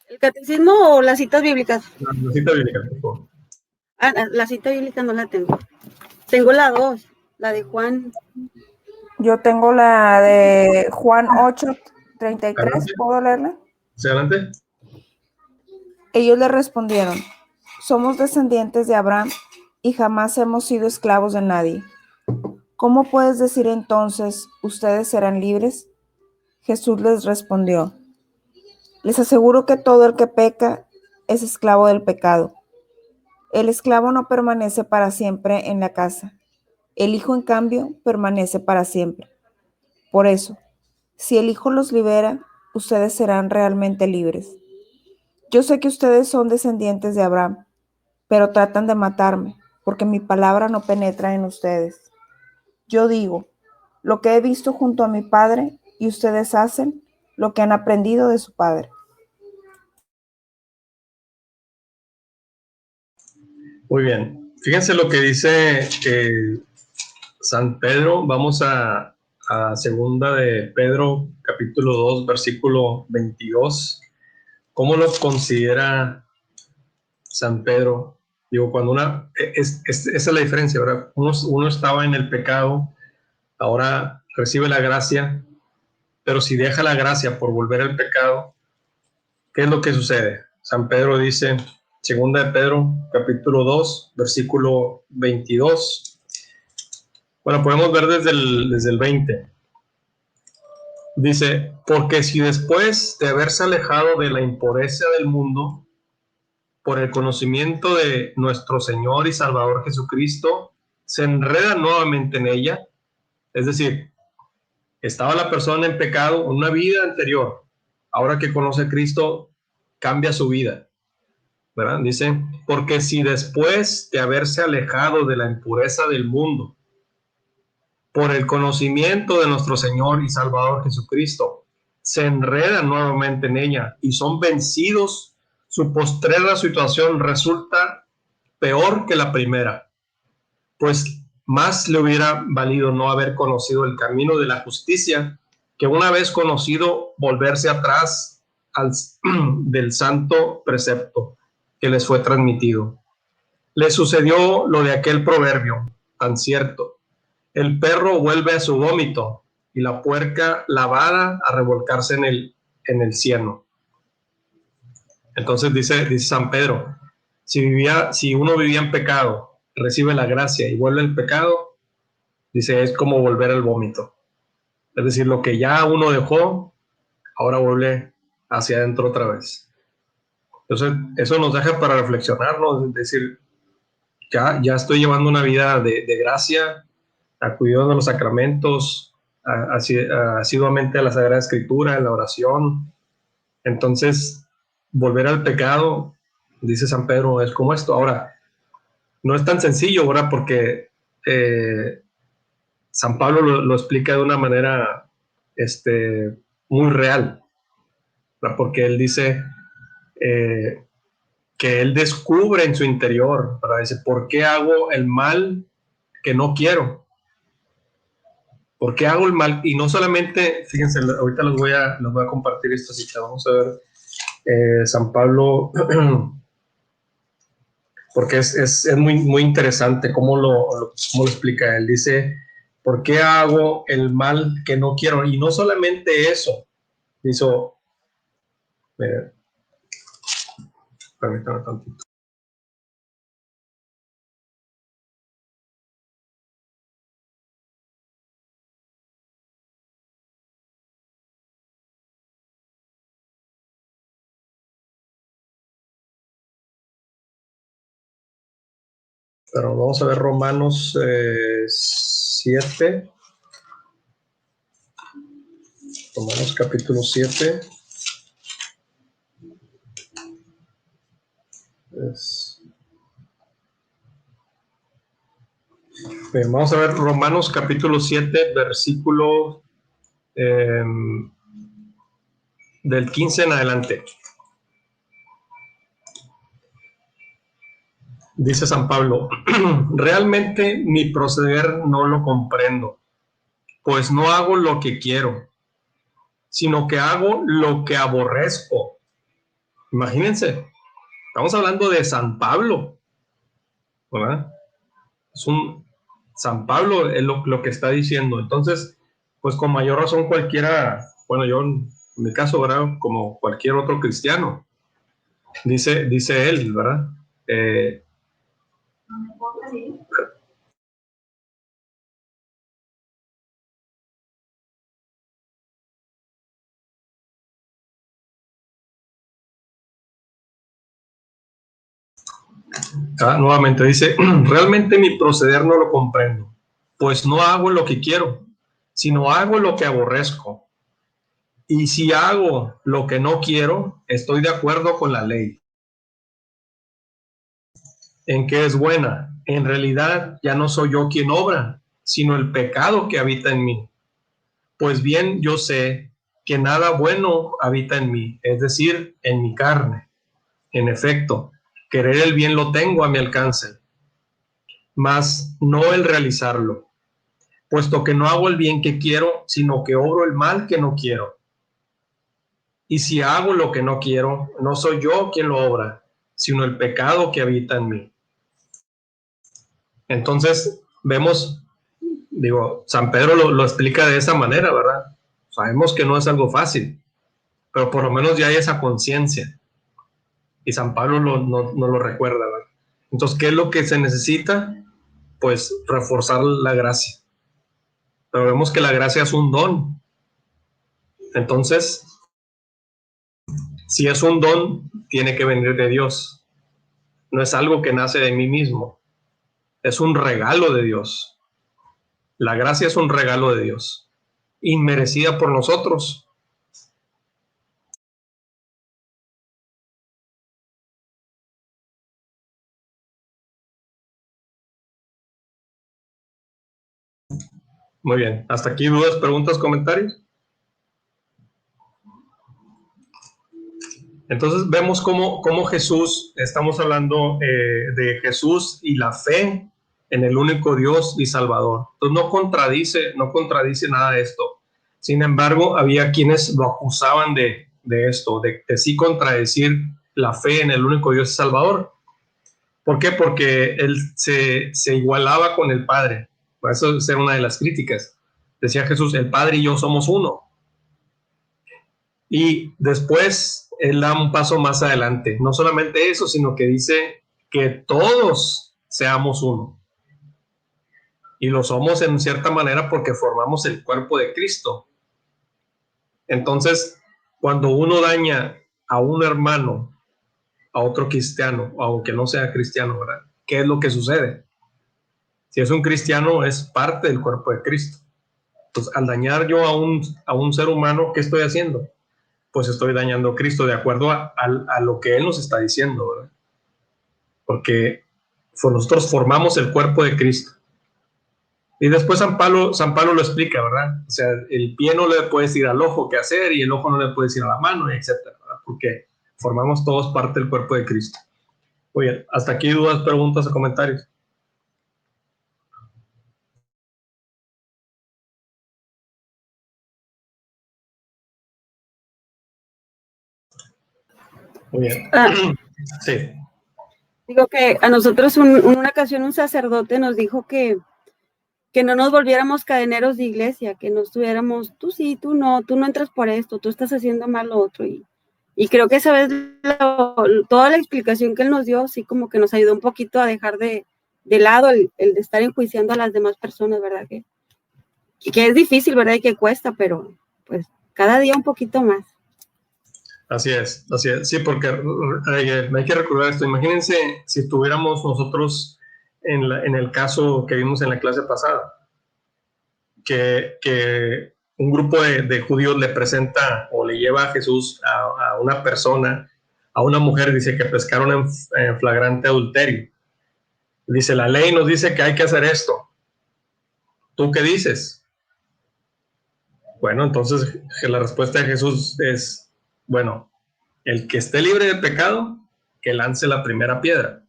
¿El catecismo o las citas bíblicas? La cita bíblica, por favor. La cita bíblica no la tengo. Tengo la 2, la de Juan. Yo tengo la de Juan 8, 33. Adelante. ¿Puedo leerla? ¿Sí, adelante? Ellos le respondieron, somos descendientes de Abraham y jamás hemos sido esclavos de nadie. ¿Cómo puedes decir entonces, ustedes serán libres? Jesús les respondió, les aseguro que todo el que peca es esclavo del pecado. El esclavo no permanece para siempre en la casa. El Hijo, en cambio, permanece para siempre. Por eso, si el Hijo los libera, ustedes serán realmente libres. Yo sé que ustedes son descendientes de Abraham, pero tratan de matarme, porque mi palabra no penetra en ustedes. Yo digo, lo que he visto junto a mi Padre, y ustedes hacen lo que han aprendido de su Padre. Muy bien. Fíjense lo que dice San Pedro. Vamos a segunda de Pedro, capítulo 2, versículo 22. ¿Cómo lo considera San Pedro? Digo, cuando esa es la diferencia, ¿verdad? Uno estaba en el pecado, ahora recibe la gracia, pero si deja la gracia por volver al pecado, ¿qué es lo que sucede? San Pedro dice, segunda de Pedro, capítulo 2, versículo 22. Bueno, podemos ver desde el 20. Dice, porque si después de haberse alejado de la impureza del mundo, por el conocimiento de nuestro Señor y Salvador Jesucristo, se enreda nuevamente en ella. Es decir, estaba la persona en pecado en una vida anterior. Ahora que conoce a Cristo, cambia su vida, ¿verdad? Dice, porque si después de haberse alejado de la impureza del mundo, por el conocimiento de nuestro Señor y Salvador Jesucristo, se enredan nuevamente en ella y son vencidos, su postrera situación resulta peor que la primera, pues más le hubiera valido no haber conocido el camino de la justicia, que una vez conocido volverse atrás del santo precepto que les fue transmitido. Le sucedió lo de aquel proverbio tan cierto: el perro vuelve a su vómito y la puerca lavada a revolcarse en el cieno. Entonces dice San Pedro, si uno vivía en pecado, recibe la gracia y vuelve al pecado, dice, es como volver al vómito. Es decir, lo que ya uno dejó, ahora vuelve hacia adentro otra vez. Entonces, eso nos deja para reflexionar, ¿no? Es decir, ya estoy llevando una vida de gracia, acudiendo a los sacramentos, asiduamente a la Sagrada Escritura, a la oración. Entonces, volver al pecado, dice San Pedro, es como esto. Ahora, no es tan sencillo, ¿verdad? Porque San Pablo lo explica de una manera muy real, ¿verdad? Porque él dice que él descubre en su interior, ¿verdad? Dice, ¿por qué hago el mal que no quiero? ¿Por qué hago el mal? Y no solamente, fíjense, ahorita los voy a compartir esta cita. Vamos a ver San Pablo, porque es muy, muy interesante cómo lo explica él. Dice, ¿por qué hago el mal que no quiero? Y no solamente eso. Dice, permítame tantito. Pero vamos a ver Romanos 7. Romanos capítulo 7. Bien, vamos a ver Romanos capítulo 7, versículo del 15 en adelante. Dice San Pablo, realmente mi proceder no lo comprendo, pues no hago lo que quiero, sino que hago lo que aborrezco. Imagínense, estamos hablando de San Pablo, ¿verdad? San Pablo es lo que está diciendo. Entonces, pues con mayor razón cualquiera, bueno, yo en mi caso, ¿verdad? Como cualquier otro cristiano, dice él, ¿verdad? Nuevamente dice, realmente mi proceder no lo comprendo, pues no hago lo que quiero, sino hago lo que aborrezco. Y si hago lo que no quiero, estoy de acuerdo con la ley, en que es buena. En realidad ya no soy yo quien obra, sino el pecado que habita en mí. Pues bien, yo sé que nada bueno habita en mí, es decir, en mi carne. En efecto, querer el bien lo tengo a mi alcance, mas no el realizarlo, puesto que no hago el bien que quiero, sino que obro el mal que no quiero. Y si hago lo que no quiero, no soy yo quien lo obra, sino el pecado que habita en mí. Entonces, vemos, San Pedro lo explica de esa manera, ¿verdad? Sabemos que no es algo fácil, pero por lo menos ya hay esa conciencia. Y San Pablo no lo recuerda, ¿verdad? Entonces, ¿qué es lo que se necesita? Pues reforzar la gracia. Pero vemos que la gracia es un don. Entonces, si es un don, tiene que venir de Dios. No es algo que nace de mí mismo. Es un regalo de Dios. La gracia es un regalo de Dios, inmerecida por nosotros. Muy bien. ¿Hasta aquí dudas, preguntas, comentarios? Entonces vemos cómo Jesús, estamos hablando de Jesús y la fe en el único Dios y Salvador. Entonces no contradice nada de esto. Sin embargo, había quienes lo acusaban de esto, de sí contradecir la fe en el único Dios y Salvador. ¿Por qué? Porque él se igualaba con el Padre. Por eso es una de las críticas. Decía Jesús, el Padre y yo somos uno. Y después él da un paso más adelante. No solamente eso, sino que dice que todos seamos uno. Y lo somos en cierta manera porque formamos el cuerpo de Cristo. Entonces, cuando uno daña a un hermano, a otro cristiano, aunque no sea cristiano, ¿verdad? ¿Qué es lo que sucede? Si es un cristiano, es parte del cuerpo de Cristo. Entonces, al dañar yo a un ser humano, ¿qué estoy haciendo? Pues estoy dañando a Cristo de acuerdo a lo que Él nos está diciendo, ¿verdad? Porque nosotros formamos el cuerpo de Cristo. Y después San Pablo lo explica, ¿verdad? O sea, el pie no le puede decir al ojo qué hacer y el ojo no le puede decir a la mano, etcétera, ¿verdad? Porque formamos todos parte del cuerpo de Cristo. Muy bien, hasta aquí dudas, preguntas o comentarios. Muy bien. Sí. Digo que a nosotros en una ocasión un sacerdote nos dijo que no nos volviéramos cadeneros de iglesia, que no estuviéramos, tú sí, tú no entras por esto, tú estás haciendo mal lo otro. Y creo que esa vez toda la explicación que él nos dio, sí como que nos ayudó un poquito a dejar de lado el de estar enjuiciando a las demás personas, ¿verdad? Que es difícil, ¿verdad? Y que cuesta, pero pues cada día un poquito más. Así es. Sí, porque hay que recordar esto. Imagínense si estuviéramos nosotros en el caso que vimos en la clase pasada, que un grupo de judíos le presenta o le lleva a Jesús a una persona, a una mujer, dice que pescaron en flagrante adulterio. Dice, la ley nos dice que hay que hacer esto. ¿Tú qué dices? Bueno, entonces la respuesta de Jesús es, bueno, el que esté libre de pecado, que lance la primera piedra.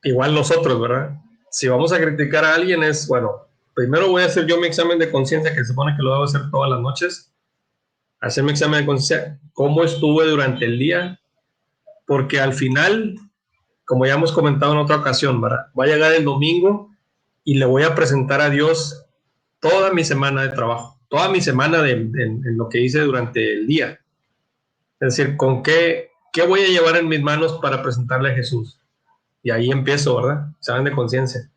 Igual nosotros, ¿verdad? Si vamos a criticar a alguien es, bueno, primero voy a hacer yo mi examen de conciencia, que se supone que lo debo hacer todas las noches, hacer mi examen de conciencia, cómo estuve durante el día, porque al final, como ya hemos comentado en otra ocasión, ¿verdad? Va a llegar el domingo y le voy a presentar a Dios toda mi semana de trabajo, toda mi semana en lo que hice durante el día. Es decir, ¿con qué voy a llevar en mis manos para presentarle a Jesús? Y ahí empiezo, ¿verdad? Examen de conciencia.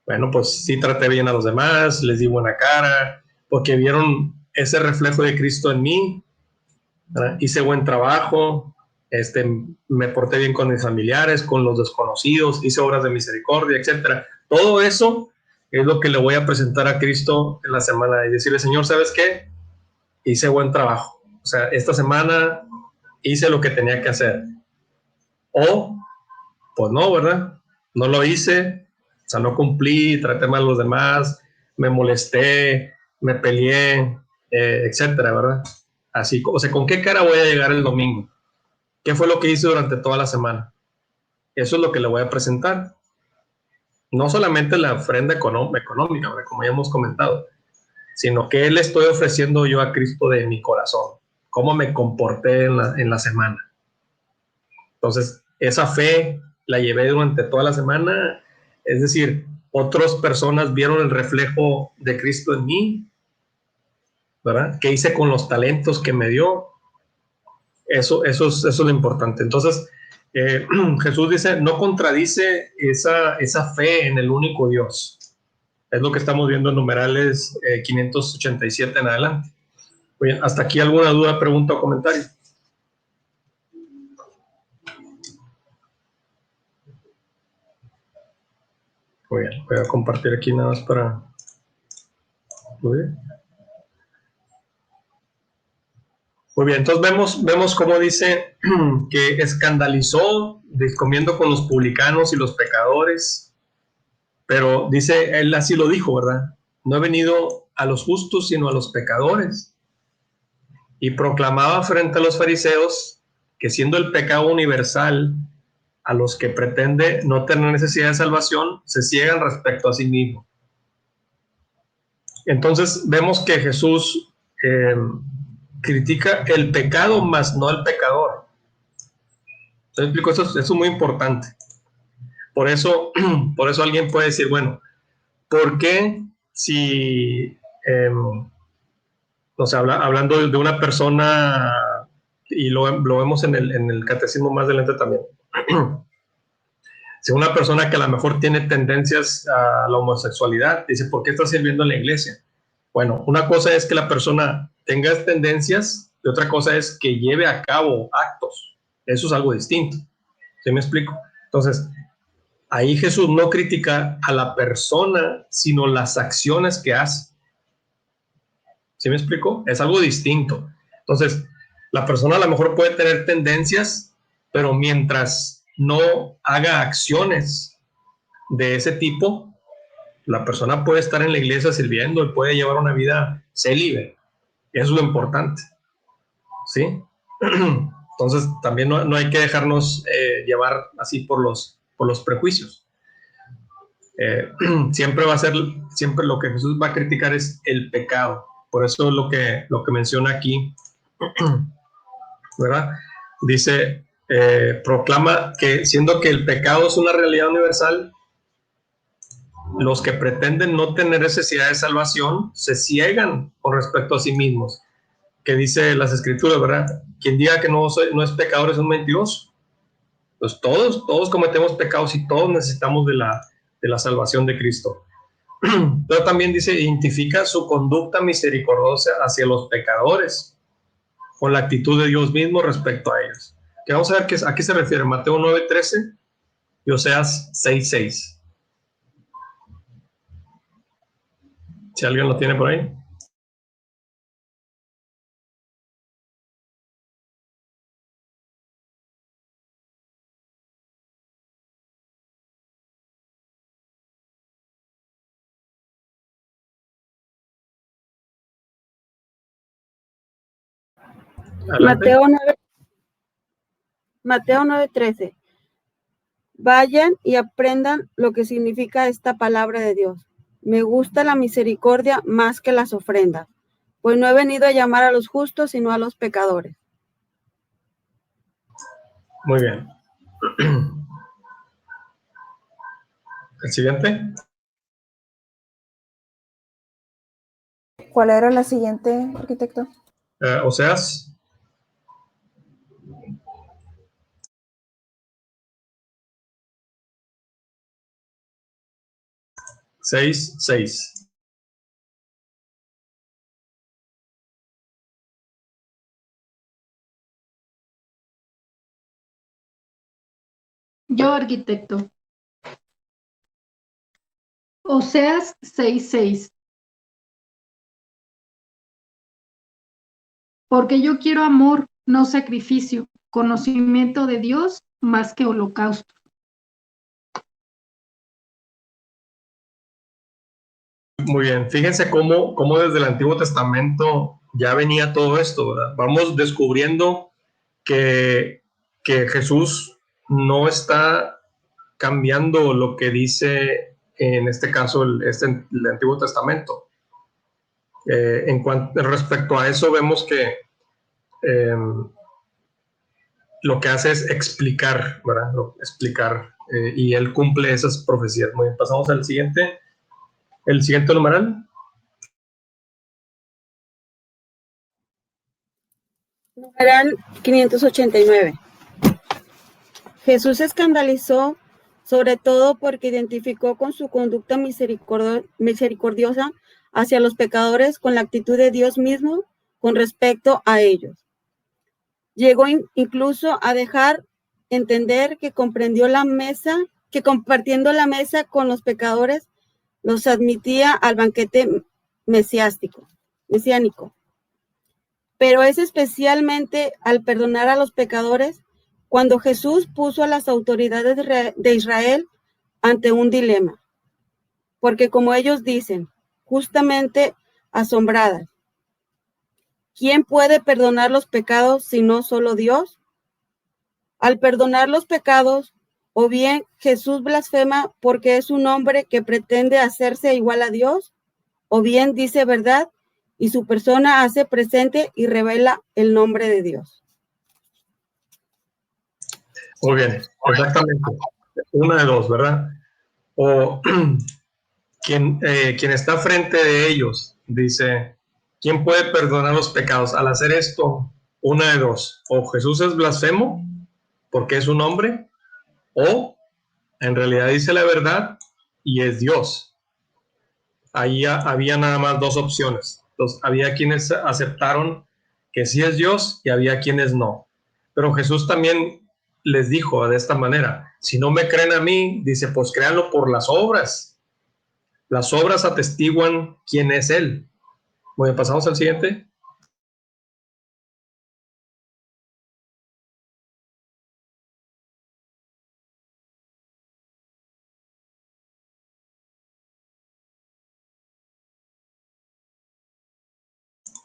Bueno, pues sí traté bien a los demás, les di buena cara, porque vieron ese reflejo de Cristo en mí, ¿verdad? Hice buen trabajo, me porté bien con mis familiares, con los desconocidos, hice obras de misericordia, etcétera. Todo eso es lo que le voy a presentar a Cristo en la semana y decirle, Señor, ¿sabes qué? Hice buen trabajo. O sea, esta semana hice lo que tenía que hacer. O, pues no, ¿verdad? No lo hice, o sea, no cumplí, traté mal a los demás, me molesté, me peleé, etcétera, ¿verdad? Así, o sea, ¿con qué cara voy a llegar el domingo? ¿Qué fue lo que hice durante toda la semana? Eso es lo que le voy a presentar. No solamente la ofrenda económica, ¿verdad? Como ya hemos comentado, sino que le estoy ofreciendo yo a Cristo de mi corazón. ¿Cómo me comporté en la semana? Entonces, esa fe la llevé durante toda la semana, es decir, otras personas vieron el reflejo de Cristo en mí, ¿verdad? ¿Qué hice con los talentos que me dio? Eso es lo importante. Entonces, Jesús dice, no contradice esa fe en el único Dios. Es lo que estamos viendo en numerales 587 en adelante. Oye, ¿hasta aquí alguna duda, pregunta o comentario? Muy bien, voy a compartir aquí nada más para... Muy bien. Muy bien, entonces vemos cómo dice que escandalizó comiendo con los publicanos y los pecadores, pero dice, él así lo dijo, ¿verdad? No he venido a los justos, sino a los pecadores. Y proclamaba frente a los fariseos que siendo el pecado universal, a los que pretende no tener necesidad de salvación, se ciegan respecto a sí mismo. Entonces vemos que Jesús critica el pecado, más no el pecador. ¿Te explico? Eso es muy importante. Por eso alguien puede decir, bueno, ¿por qué si, o sea, hablando de una persona, y lo vemos en el catecismo más adelante también, si una persona que a lo mejor tiene tendencias a la homosexualidad, dice, ¿por qué está sirviendo en la iglesia? Bueno, una cosa es que la persona tenga tendencias y otra cosa es que lleve a cabo actos. Eso es algo distinto. ¿Sí me explico? Entonces, ahí Jesús no critica a la persona, sino las acciones que hace. ¿Sí me explico? Es algo distinto. Entonces, la persona a lo mejor puede tener tendencias, pero mientras no haga acciones de ese tipo, la persona puede estar en la iglesia sirviendo y puede llevar una vida célibe. Eso es lo importante. ¿Sí? Entonces, también no hay que dejarnos llevar así por los prejuicios. Siempre va a ser, siempre lo que Jesús va a criticar es el pecado. Por eso es lo que menciona aquí, ¿verdad? Dice, proclama que siendo que el pecado es una realidad universal, los que pretenden no tener necesidad de salvación se ciegan con respecto a sí mismos. Que dice las escrituras, ¿verdad? Quien diga que no es pecador es un mentiroso. Pues todos cometemos pecados y todos necesitamos de la salvación de Cristo. Pero también dice, identifica su conducta misericordiosa hacia los pecadores con la actitud de Dios mismo respecto a ellos. Que vamos a ver a qué se refiere Mateo 9:13 y Oseas 6:6. Si alguien lo tiene por ahí. Adelante. Mateo 9:13. Vayan y aprendan lo que significa esta palabra de Dios. Me gusta la misericordia más que las ofrendas, pues no he venido a llamar a los justos, sino a los pecadores. Muy bien. El siguiente. ¿Cuál era la siguiente, arquitecto? Oseas. Seis. Yo, arquitecto. Oseas 6:6. Porque yo quiero amor, no sacrificio, conocimiento de Dios más que holocausto. Muy bien, fíjense cómo desde el Antiguo Testamento ya venía todo esto, ¿verdad? Vamos descubriendo que Jesús no está cambiando lo que dice, en este caso, el Antiguo Testamento. Respecto a eso, vemos que lo que hace es explicar, ¿verdad? Y él cumple esas profecías. Muy bien, pasamos al siguiente. El siguiente numeral. Numeral 589. Jesús se escandalizó sobre todo porque identificó con su conducta misericordiosa hacia los pecadores con la actitud de Dios mismo con respecto a ellos. Llegó incluso a dejar entender que comprendió la mesa que compartiendo la mesa con los pecadores, los admitía al banquete mesiánico. Pero es especialmente al perdonar a los pecadores cuando Jesús puso a las autoridades de Israel ante un dilema. Porque como ellos dicen, justamente asombradas, ¿quién puede perdonar los pecados sino solo Dios? Al perdonar los pecados, o bien Jesús blasfema porque es un hombre que pretende hacerse igual a Dios, o bien dice verdad y su persona hace presente y revela el nombre de Dios. Muy bien, exactamente. Una de dos, ¿verdad? O quien está frente de ellos dice, ¿quién puede perdonar los pecados? Al hacer esto, una de dos. O Jesús es blasfemo porque es un hombre, o en realidad dice la verdad y es Dios. Ahí había nada más dos opciones. Entonces, había quienes aceptaron que sí es Dios y había quienes no. Pero Jesús también les dijo de esta manera, si no me creen a mí, dice, pues créanlo por las obras. Las obras atestiguan quién es Él. Bueno, pasamos al siguiente.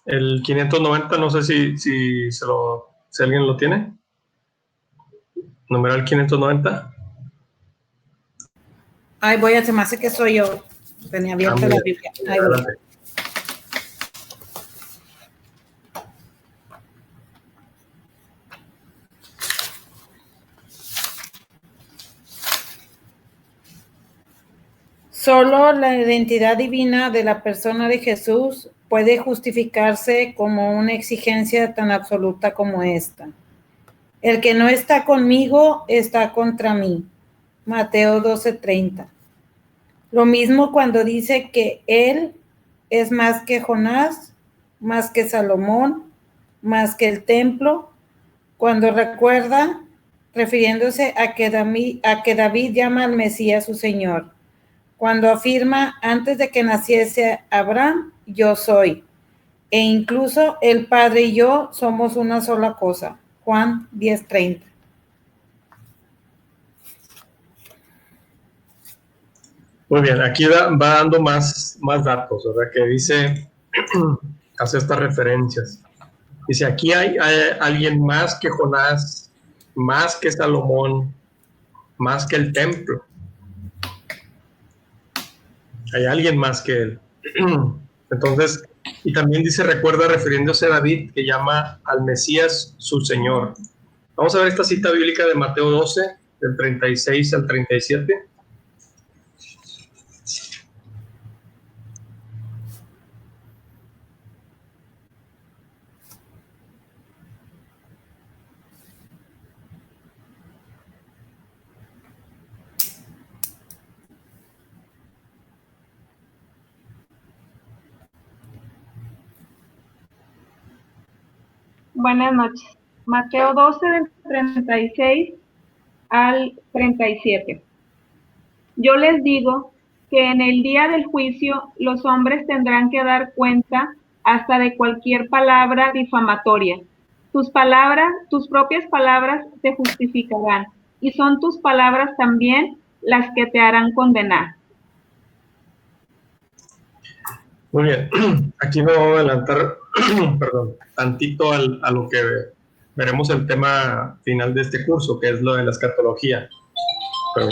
El 590, no sé si alguien lo tiene. Numeral 590. Ay, voy a, se me hace que soy yo. Tenía abierta la Biblia. Ay, voy. Solo la identidad divina de la persona de Jesús puede justificarse como una exigencia tan absoluta como esta. El que no está conmigo está contra mí. Mateo 12:30. Lo mismo cuando dice que él es más que Jonás, más que Salomón, más que el templo, cuando recuerda, refiriéndose a que David llama al Mesías su Señor. Cuando afirma, antes de que naciese Abraham, yo soy. E incluso el Padre y yo somos una sola cosa. Juan 10:30. Muy bien, aquí va dando más datos, ¿verdad? Que dice, hace estas referencias. Dice, aquí hay alguien más que Jonás, más que Salomón, más que el templo. Hay alguien más que él. Entonces, y también dice, recuerda, refiriéndose a David, que llama al Mesías su Señor. Vamos a ver esta cita bíblica de Mateo 12, del 36 al 37. Buenas noches. Mateo 12, del 36 al 37. Yo les digo que en el día del juicio los hombres tendrán que dar cuenta hasta de cualquier palabra difamatoria. Tus propias palabras te justificarán, y son tus palabras también las que te harán condenar. Muy bien, aquí me voy a adelantar, perdón, tantito a lo que veremos el tema final de este curso, que es lo de la escatología. Pero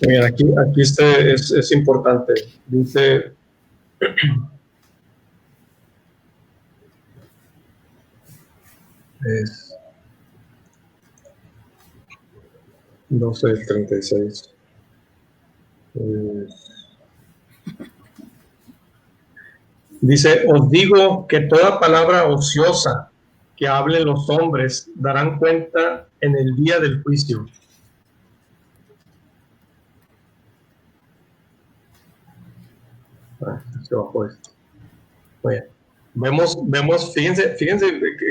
bien, aquí es importante. Dice, es 12 del 36. Dice, os digo que toda palabra ociosa que hablen los hombres darán cuenta en el día del juicio. se bajó esto. Muy bien. Vemos, fíjense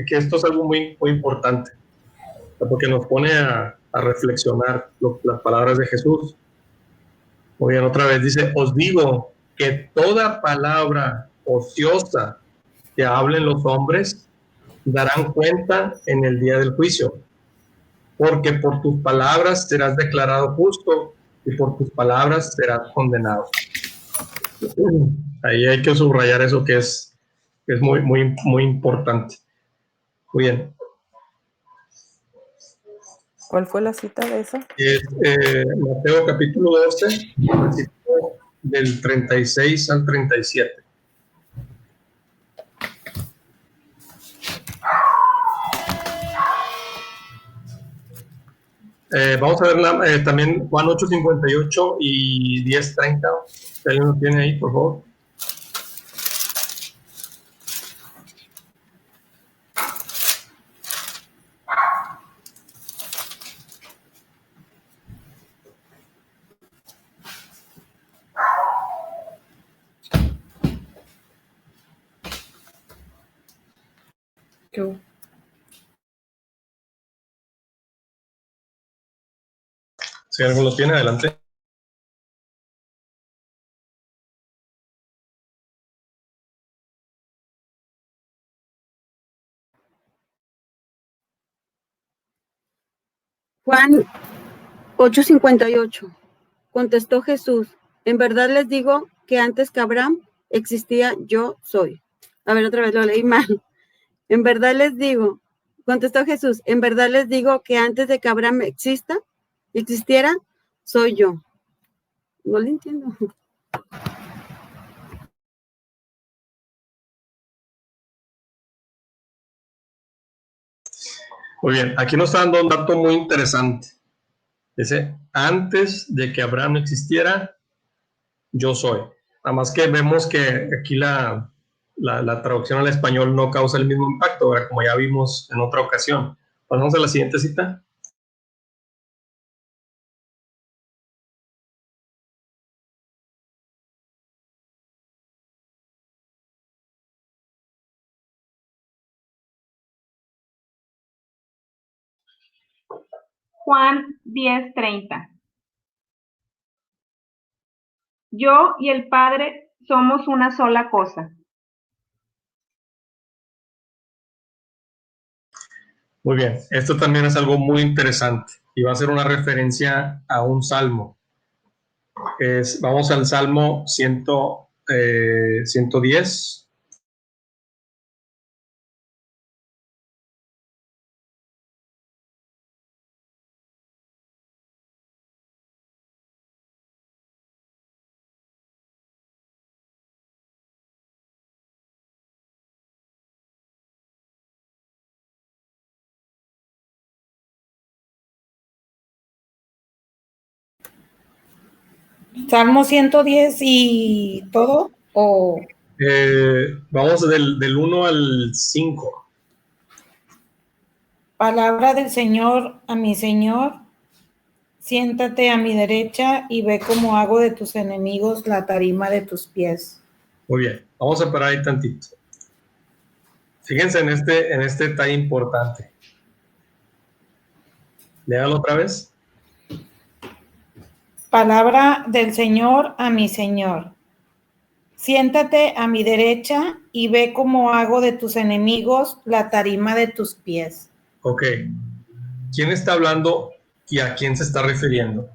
que esto es algo muy, muy importante, porque nos pone a reflexionar las palabras de Jesús. Muy bien, otra vez dice, os digo que toda palabra ociosa que hablen los hombres darán cuenta en el día del juicio, porque por tus palabras serás declarado justo y por tus palabras serás condenado. Ahí hay que subrayar eso que es muy, muy, muy importante. Muy bien. ¿Cuál fue la cita de esa? Es, Mateo capítulo 12, del 36 al 37. Vamos a ver también Juan 8:58 y 10:30. Si alguien lo tiene ahí, por favor. Si alguien lo tiene, adelante. Juan 8:58. Contestó Jesús, en verdad les digo que antes que Abraham existía, yo soy. A ver, otra vez lo leí mal. En verdad les digo, contestó Jesús, en verdad les digo que antes de que Abraham existiera, soy yo. No le entiendo. Muy bien, aquí nos está dando un dato muy interesante. Dice, antes de que Abraham existiera, yo soy. Nada más que vemos que aquí la traducción al español no causa el mismo impacto, ¿verdad? Como ya vimos en otra ocasión. Pasamos a la siguiente cita. Juan 10:30. Yo y el Padre somos una sola cosa. Muy bien, esto también es algo muy interesante y va a ser una referencia a un salmo. Vamos al Salmo 110. Salmo 110 y todo, o Vamos del 1 al 5. palabra del Señor a mi Señor, siéntate a mi derecha y ve cómo hago de tus enemigos la tarima de tus pies. Muy bien, vamos a parar ahí tantito. Fíjense en este detalle importante. Léalo otra vez. Palabra del Señor a mi Señor. Siéntate a mi derecha y ve cómo hago de tus enemigos la tarima de tus pies. Ok. ¿Quién está hablando y a quién se está refiriendo?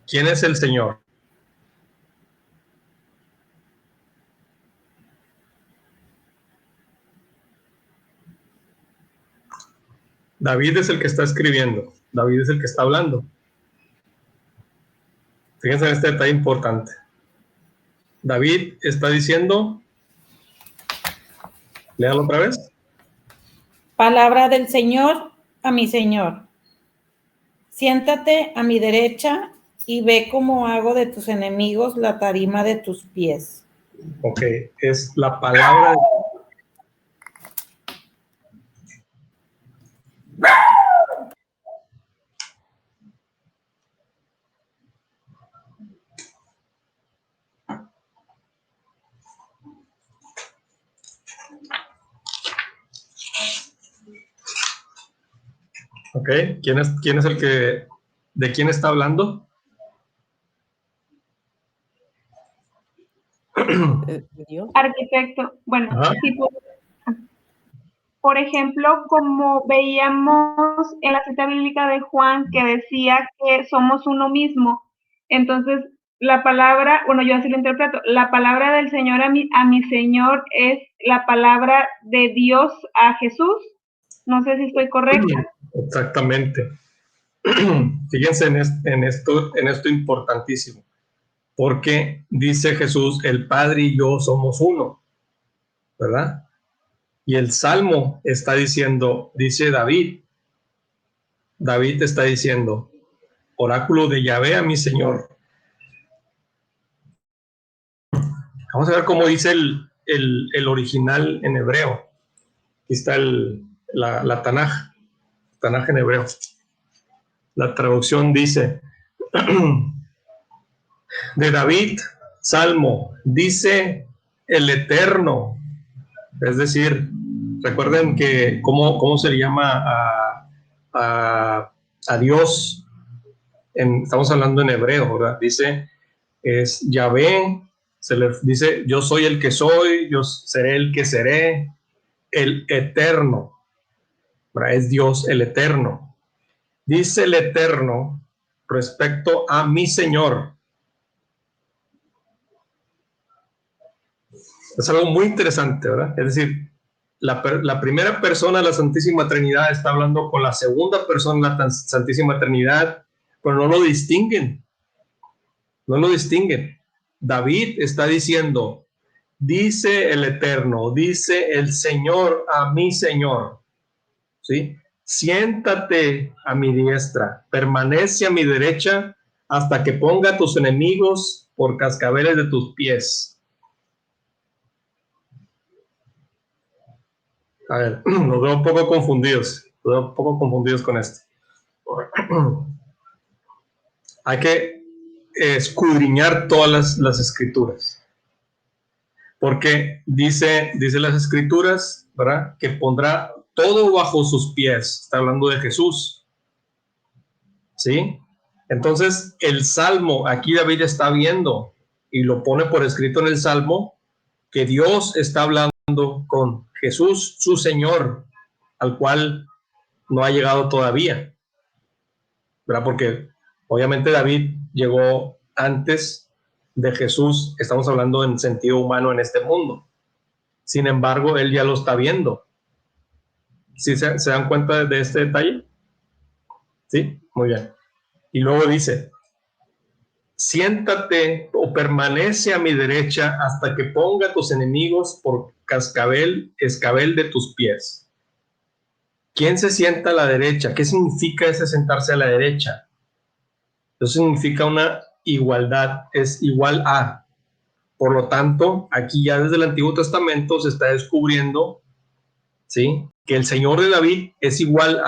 ¿Quién es el Señor? David es el que está escribiendo. David es el que está hablando. Fíjense en este detalle importante. David está diciendo, léalo otra vez. Palabra del Señor a mi Señor. Siéntate a mi derecha y ve cómo hago de tus enemigos la tarima de tus pies. Ok, es la palabra. Ok, ¿quién es el que, de quién está hablando? ¿De Dios? Arquitecto, bueno, Ajá. sí, por ejemplo, como veíamos en la cita bíblica de Juan que decía que somos uno mismo, entonces la palabra, bueno, yo así lo interpreto, la palabra del Señor a mi Señor es la palabra de Dios a Jesús. No sé si estoy correcta. Exactamente. Fíjense en esto importantísimo, porque dice Jesús, el Padre y yo somos uno, ¿verdad? Y el Salmo está diciendo, dice David está diciendo, oráculo de Yahvé a mi Señor. Vamos a ver cómo dice el original en hebreo. Aquí está la Tanaj en hebreo. La traducción dice, de David, Salmo, dice el Eterno. Es decir, recuerden que cómo se le llama a Dios. Estamos hablando en hebreo, ¿verdad? Dice, es Yahvé, se le dice, yo soy el que soy, yo seré el que seré, el Eterno, ¿verdad? Es Dios el Eterno. Dice el Eterno respecto a mi Señor. Es algo muy interesante, ¿verdad? Es decir, la primera persona de la Santísima Trinidad está hablando con la segunda persona de la Santísima Trinidad, pero no lo distinguen. No lo distinguen. David está diciendo, dice el Eterno, dice el Señor a mi Señor, ¿sí? Siéntate a mi diestra, permanece a mi derecha hasta que ponga a tus enemigos por cascabeles de tus pies. A ver, los veo un poco confundidos. Con esto. Hay que escudriñar todas las escrituras. Porque dice las escrituras, ¿verdad? Que pondrá todo bajo sus pies. Está hablando de Jesús. ¿Sí? Entonces, el Salmo, aquí David está viendo, y lo pone por escrito en el Salmo, que Dios está hablando con Jesús, su Señor, al cual no ha llegado todavía, ¿verdad? Porque obviamente David llegó antes de Jesús, estamos hablando en sentido humano en este mundo. Sin embargo, él ya lo está viendo. ¿Sí se dan cuenta de este detalle? Sí, muy bien. Y luego dice, siéntate o permanece a mi derecha hasta que ponga a tus enemigos por escabel de tus pies. ¿Quién se sienta a la derecha? ¿Qué significa ese sentarse a la derecha? Eso significa una igualdad, es igual a. Por lo tanto, aquí ya desde el Antiguo Testamento se está descubriendo, ¿sí?, que el Señor de David es igual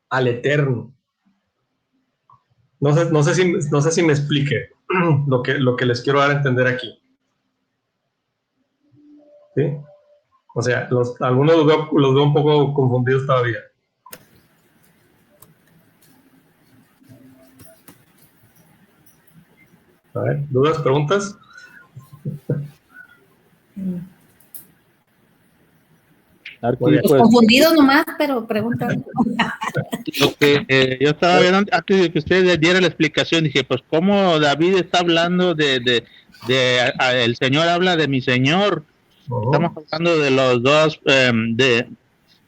al Eterno. No sé si me explique lo que les quiero dar a entender aquí. ¿Sí? O sea, algunos los veo un poco confundidos todavía. A ver, ¿dudas, preguntas? Aquí, Pues confundidos nomás, pero preguntan. Lo que yo estaba viendo antes de que usted diera la explicación, dije, pues cómo David está hablando el Señor habla de mi Señor. Estamos hablando de los dos, de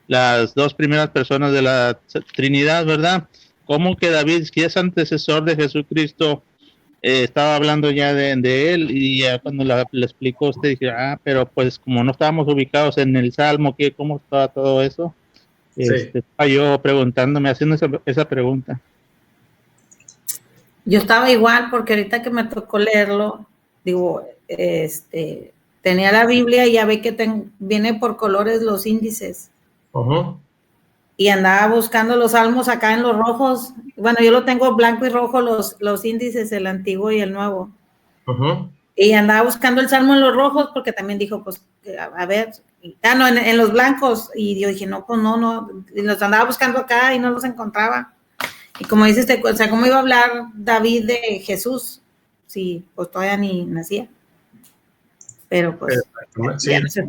las dos primeras personas de la Trinidad, ¿verdad? ¿Cómo que David, que es antecesor de Jesucristo, estaba hablando ya de él? Y ya cuando le explicó usted, dije, pero pues como no estábamos ubicados en el Salmo, ¿cómo estaba todo eso? Estaba yo preguntándome, haciendo esa pregunta. Yo estaba igual porque ahorita que me tocó leerlo, digo, tenía la Biblia y ya ve que viene por colores los índices. Y andaba buscando los salmos acá en los rojos. Bueno, yo lo tengo blanco y rojo los índices, el antiguo y el nuevo. Y andaba buscando el salmo en los rojos porque también dijo, pues, a ver, no, en los blancos. Y yo dije, no, pues no, y los andaba buscando acá y no los encontraba. Y como dices, o sea, ¿cómo iba a hablar David de Jesús? Sí, pues todavía ni nacía. Pero pues... Sí, no sé.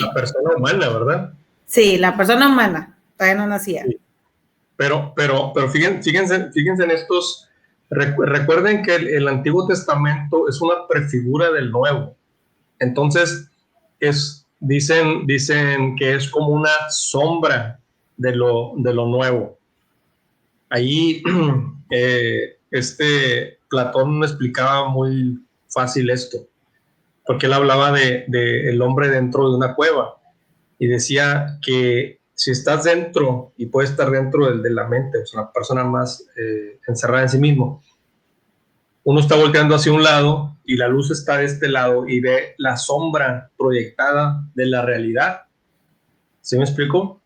la persona humana, ¿verdad? Sí, la persona humana, todavía no nacía. Sí. Pero fíjense en estos. Recuerden que el Antiguo Testamento es una prefigura del Nuevo. Entonces, dicen que es como una sombra de lo nuevo. Ahí Platón explicaba muy fácil esto, porque él hablaba de el hombre dentro de una cueva y decía que si estás dentro y puedes estar dentro de la mente, o sea, una persona más encerrada en sí mismo, uno está volteando hacia un lado y la luz está de este lado y ve la sombra proyectada de la realidad. ¿Sí me explico?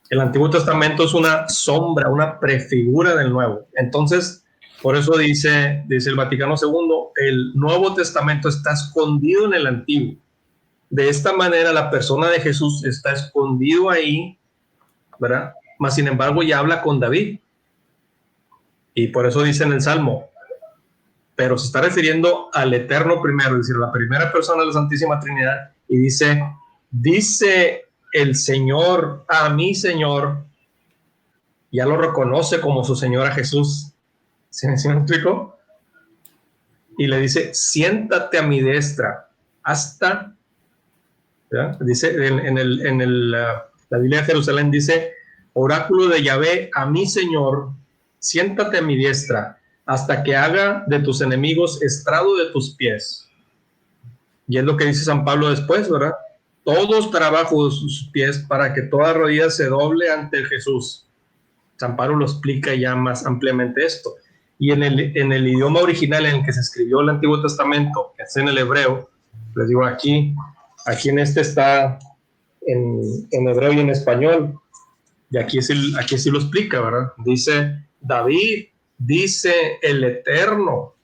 El Antiguo Testamento es una sombra, una prefigura del Nuevo. Entonces, por eso dice el Vaticano II, el Nuevo Testamento está escondido en el Antiguo. De esta manera, la persona de Jesús está escondido ahí, ¿verdad? Mas, sin embargo, ya habla con David. Y por eso dice en el Salmo, pero se está refiriendo al Eterno primero, es decir, la primera persona de la Santísima Trinidad, y dice el Señor a mi Señor, ya lo reconoce como su Señor a Jesús. ¿Sí me explico? Y le dice, siéntate a mi destra, hasta, ¿verdad? Dice la Biblia de Jerusalén, dice, oráculo de Yahvé a mi Señor, siéntate a mi diestra, hasta que haga de tus enemigos estrado de tus pies. Y es lo que dice San Pablo después, ¿verdad? Todos trabajo de sus pies para que toda rodilla se doble ante Jesús. San Pablo lo explica ya más ampliamente esto. Y en el idioma original en el que se escribió el Antiguo Testamento, que es en el hebreo, les digo aquí en este está en hebreo y en español, y aquí sí lo explica, ¿verdad? Dice, David, dice el Eterno,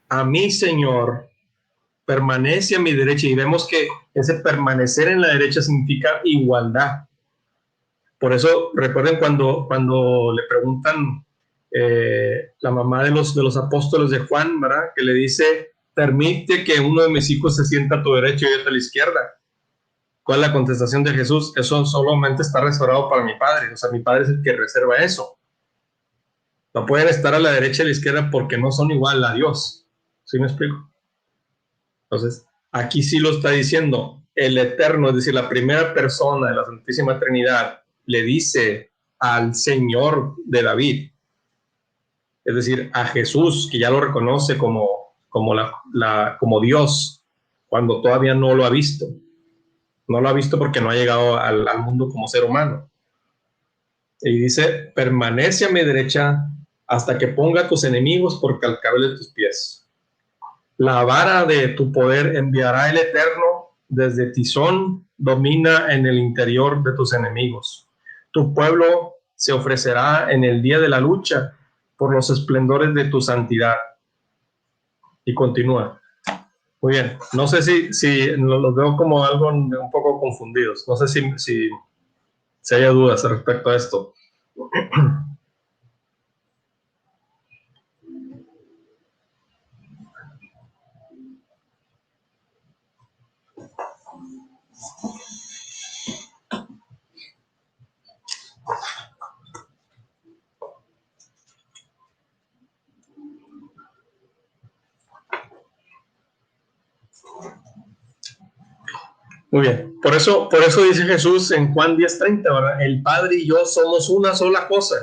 a mi Señor, permanece a mi derecha, y vemos que ese permanecer en la derecha significa igualdad. Por eso, recuerden cuando le preguntan la mamá de los apóstoles de Juan, ¿verdad? Que le dice, permite que uno de mis hijos se sienta a tu derecha y otro a la izquierda. ¿Cuál es la contestación de Jesús? Eso solamente está reservado para mi Padre. O sea, mi Padre es el que reserva eso. No pueden estar a la derecha y a la izquierda porque no son igual a Dios. ¿Sí me explico? Entonces, aquí sí lo está diciendo el Eterno, es decir, la primera persona de la Santísima Trinidad le dice al Señor de David, es decir, a Jesús, que ya lo reconoce como Dios, cuando todavía no lo ha visto. No lo ha visto porque no ha llegado al mundo como ser humano. Y dice, permanece a mi derecha hasta que ponga a tus enemigos por calcabel de tus pies. La vara de tu poder enviará el Eterno desde Tizón, domina en el interior de tus enemigos. Tu pueblo se ofrecerá en el día de la lucha por los esplendores de tu santidad. Y continúa. Muy bien, no sé si los veo como algo un poco confundidos. No sé si haya dudas respecto a esto. Muy bien, por eso dice Jesús en Juan 10:30, ¿verdad? El Padre y yo somos una sola cosa.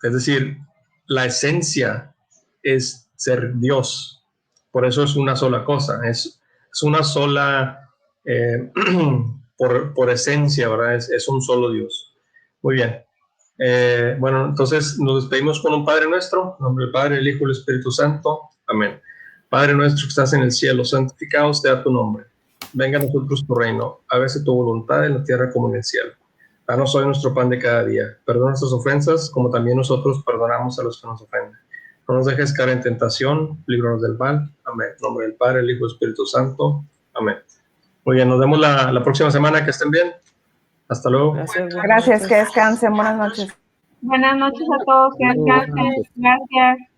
Es decir, la esencia es ser Dios. Por eso es una sola cosa. Es una sola, por esencia, ¿verdad? Es un solo Dios. Muy bien. Bueno, entonces nos despedimos con un Padre Nuestro. En nombre del Padre, el Hijo y el Espíritu Santo. Amén. Padre nuestro que estás en el cielo, santificado sea tu nombre. Venga a nosotros tu reino, hágase tu voluntad en la tierra como en el cielo. Danos hoy nuestro pan de cada día. Perdona nuestras ofensas, como también nosotros perdonamos a los que nos ofenden. No nos dejes caer en tentación, líbranos del mal. Amén. En nombre del Padre, el Hijo y el Espíritu Santo. Amén. Muy bien, nos vemos la próxima semana. Que estén bien. Hasta luego. Gracias. Gracias, que descansen. Buenas noches. Buenas noches a todos, que descansen. Gracias.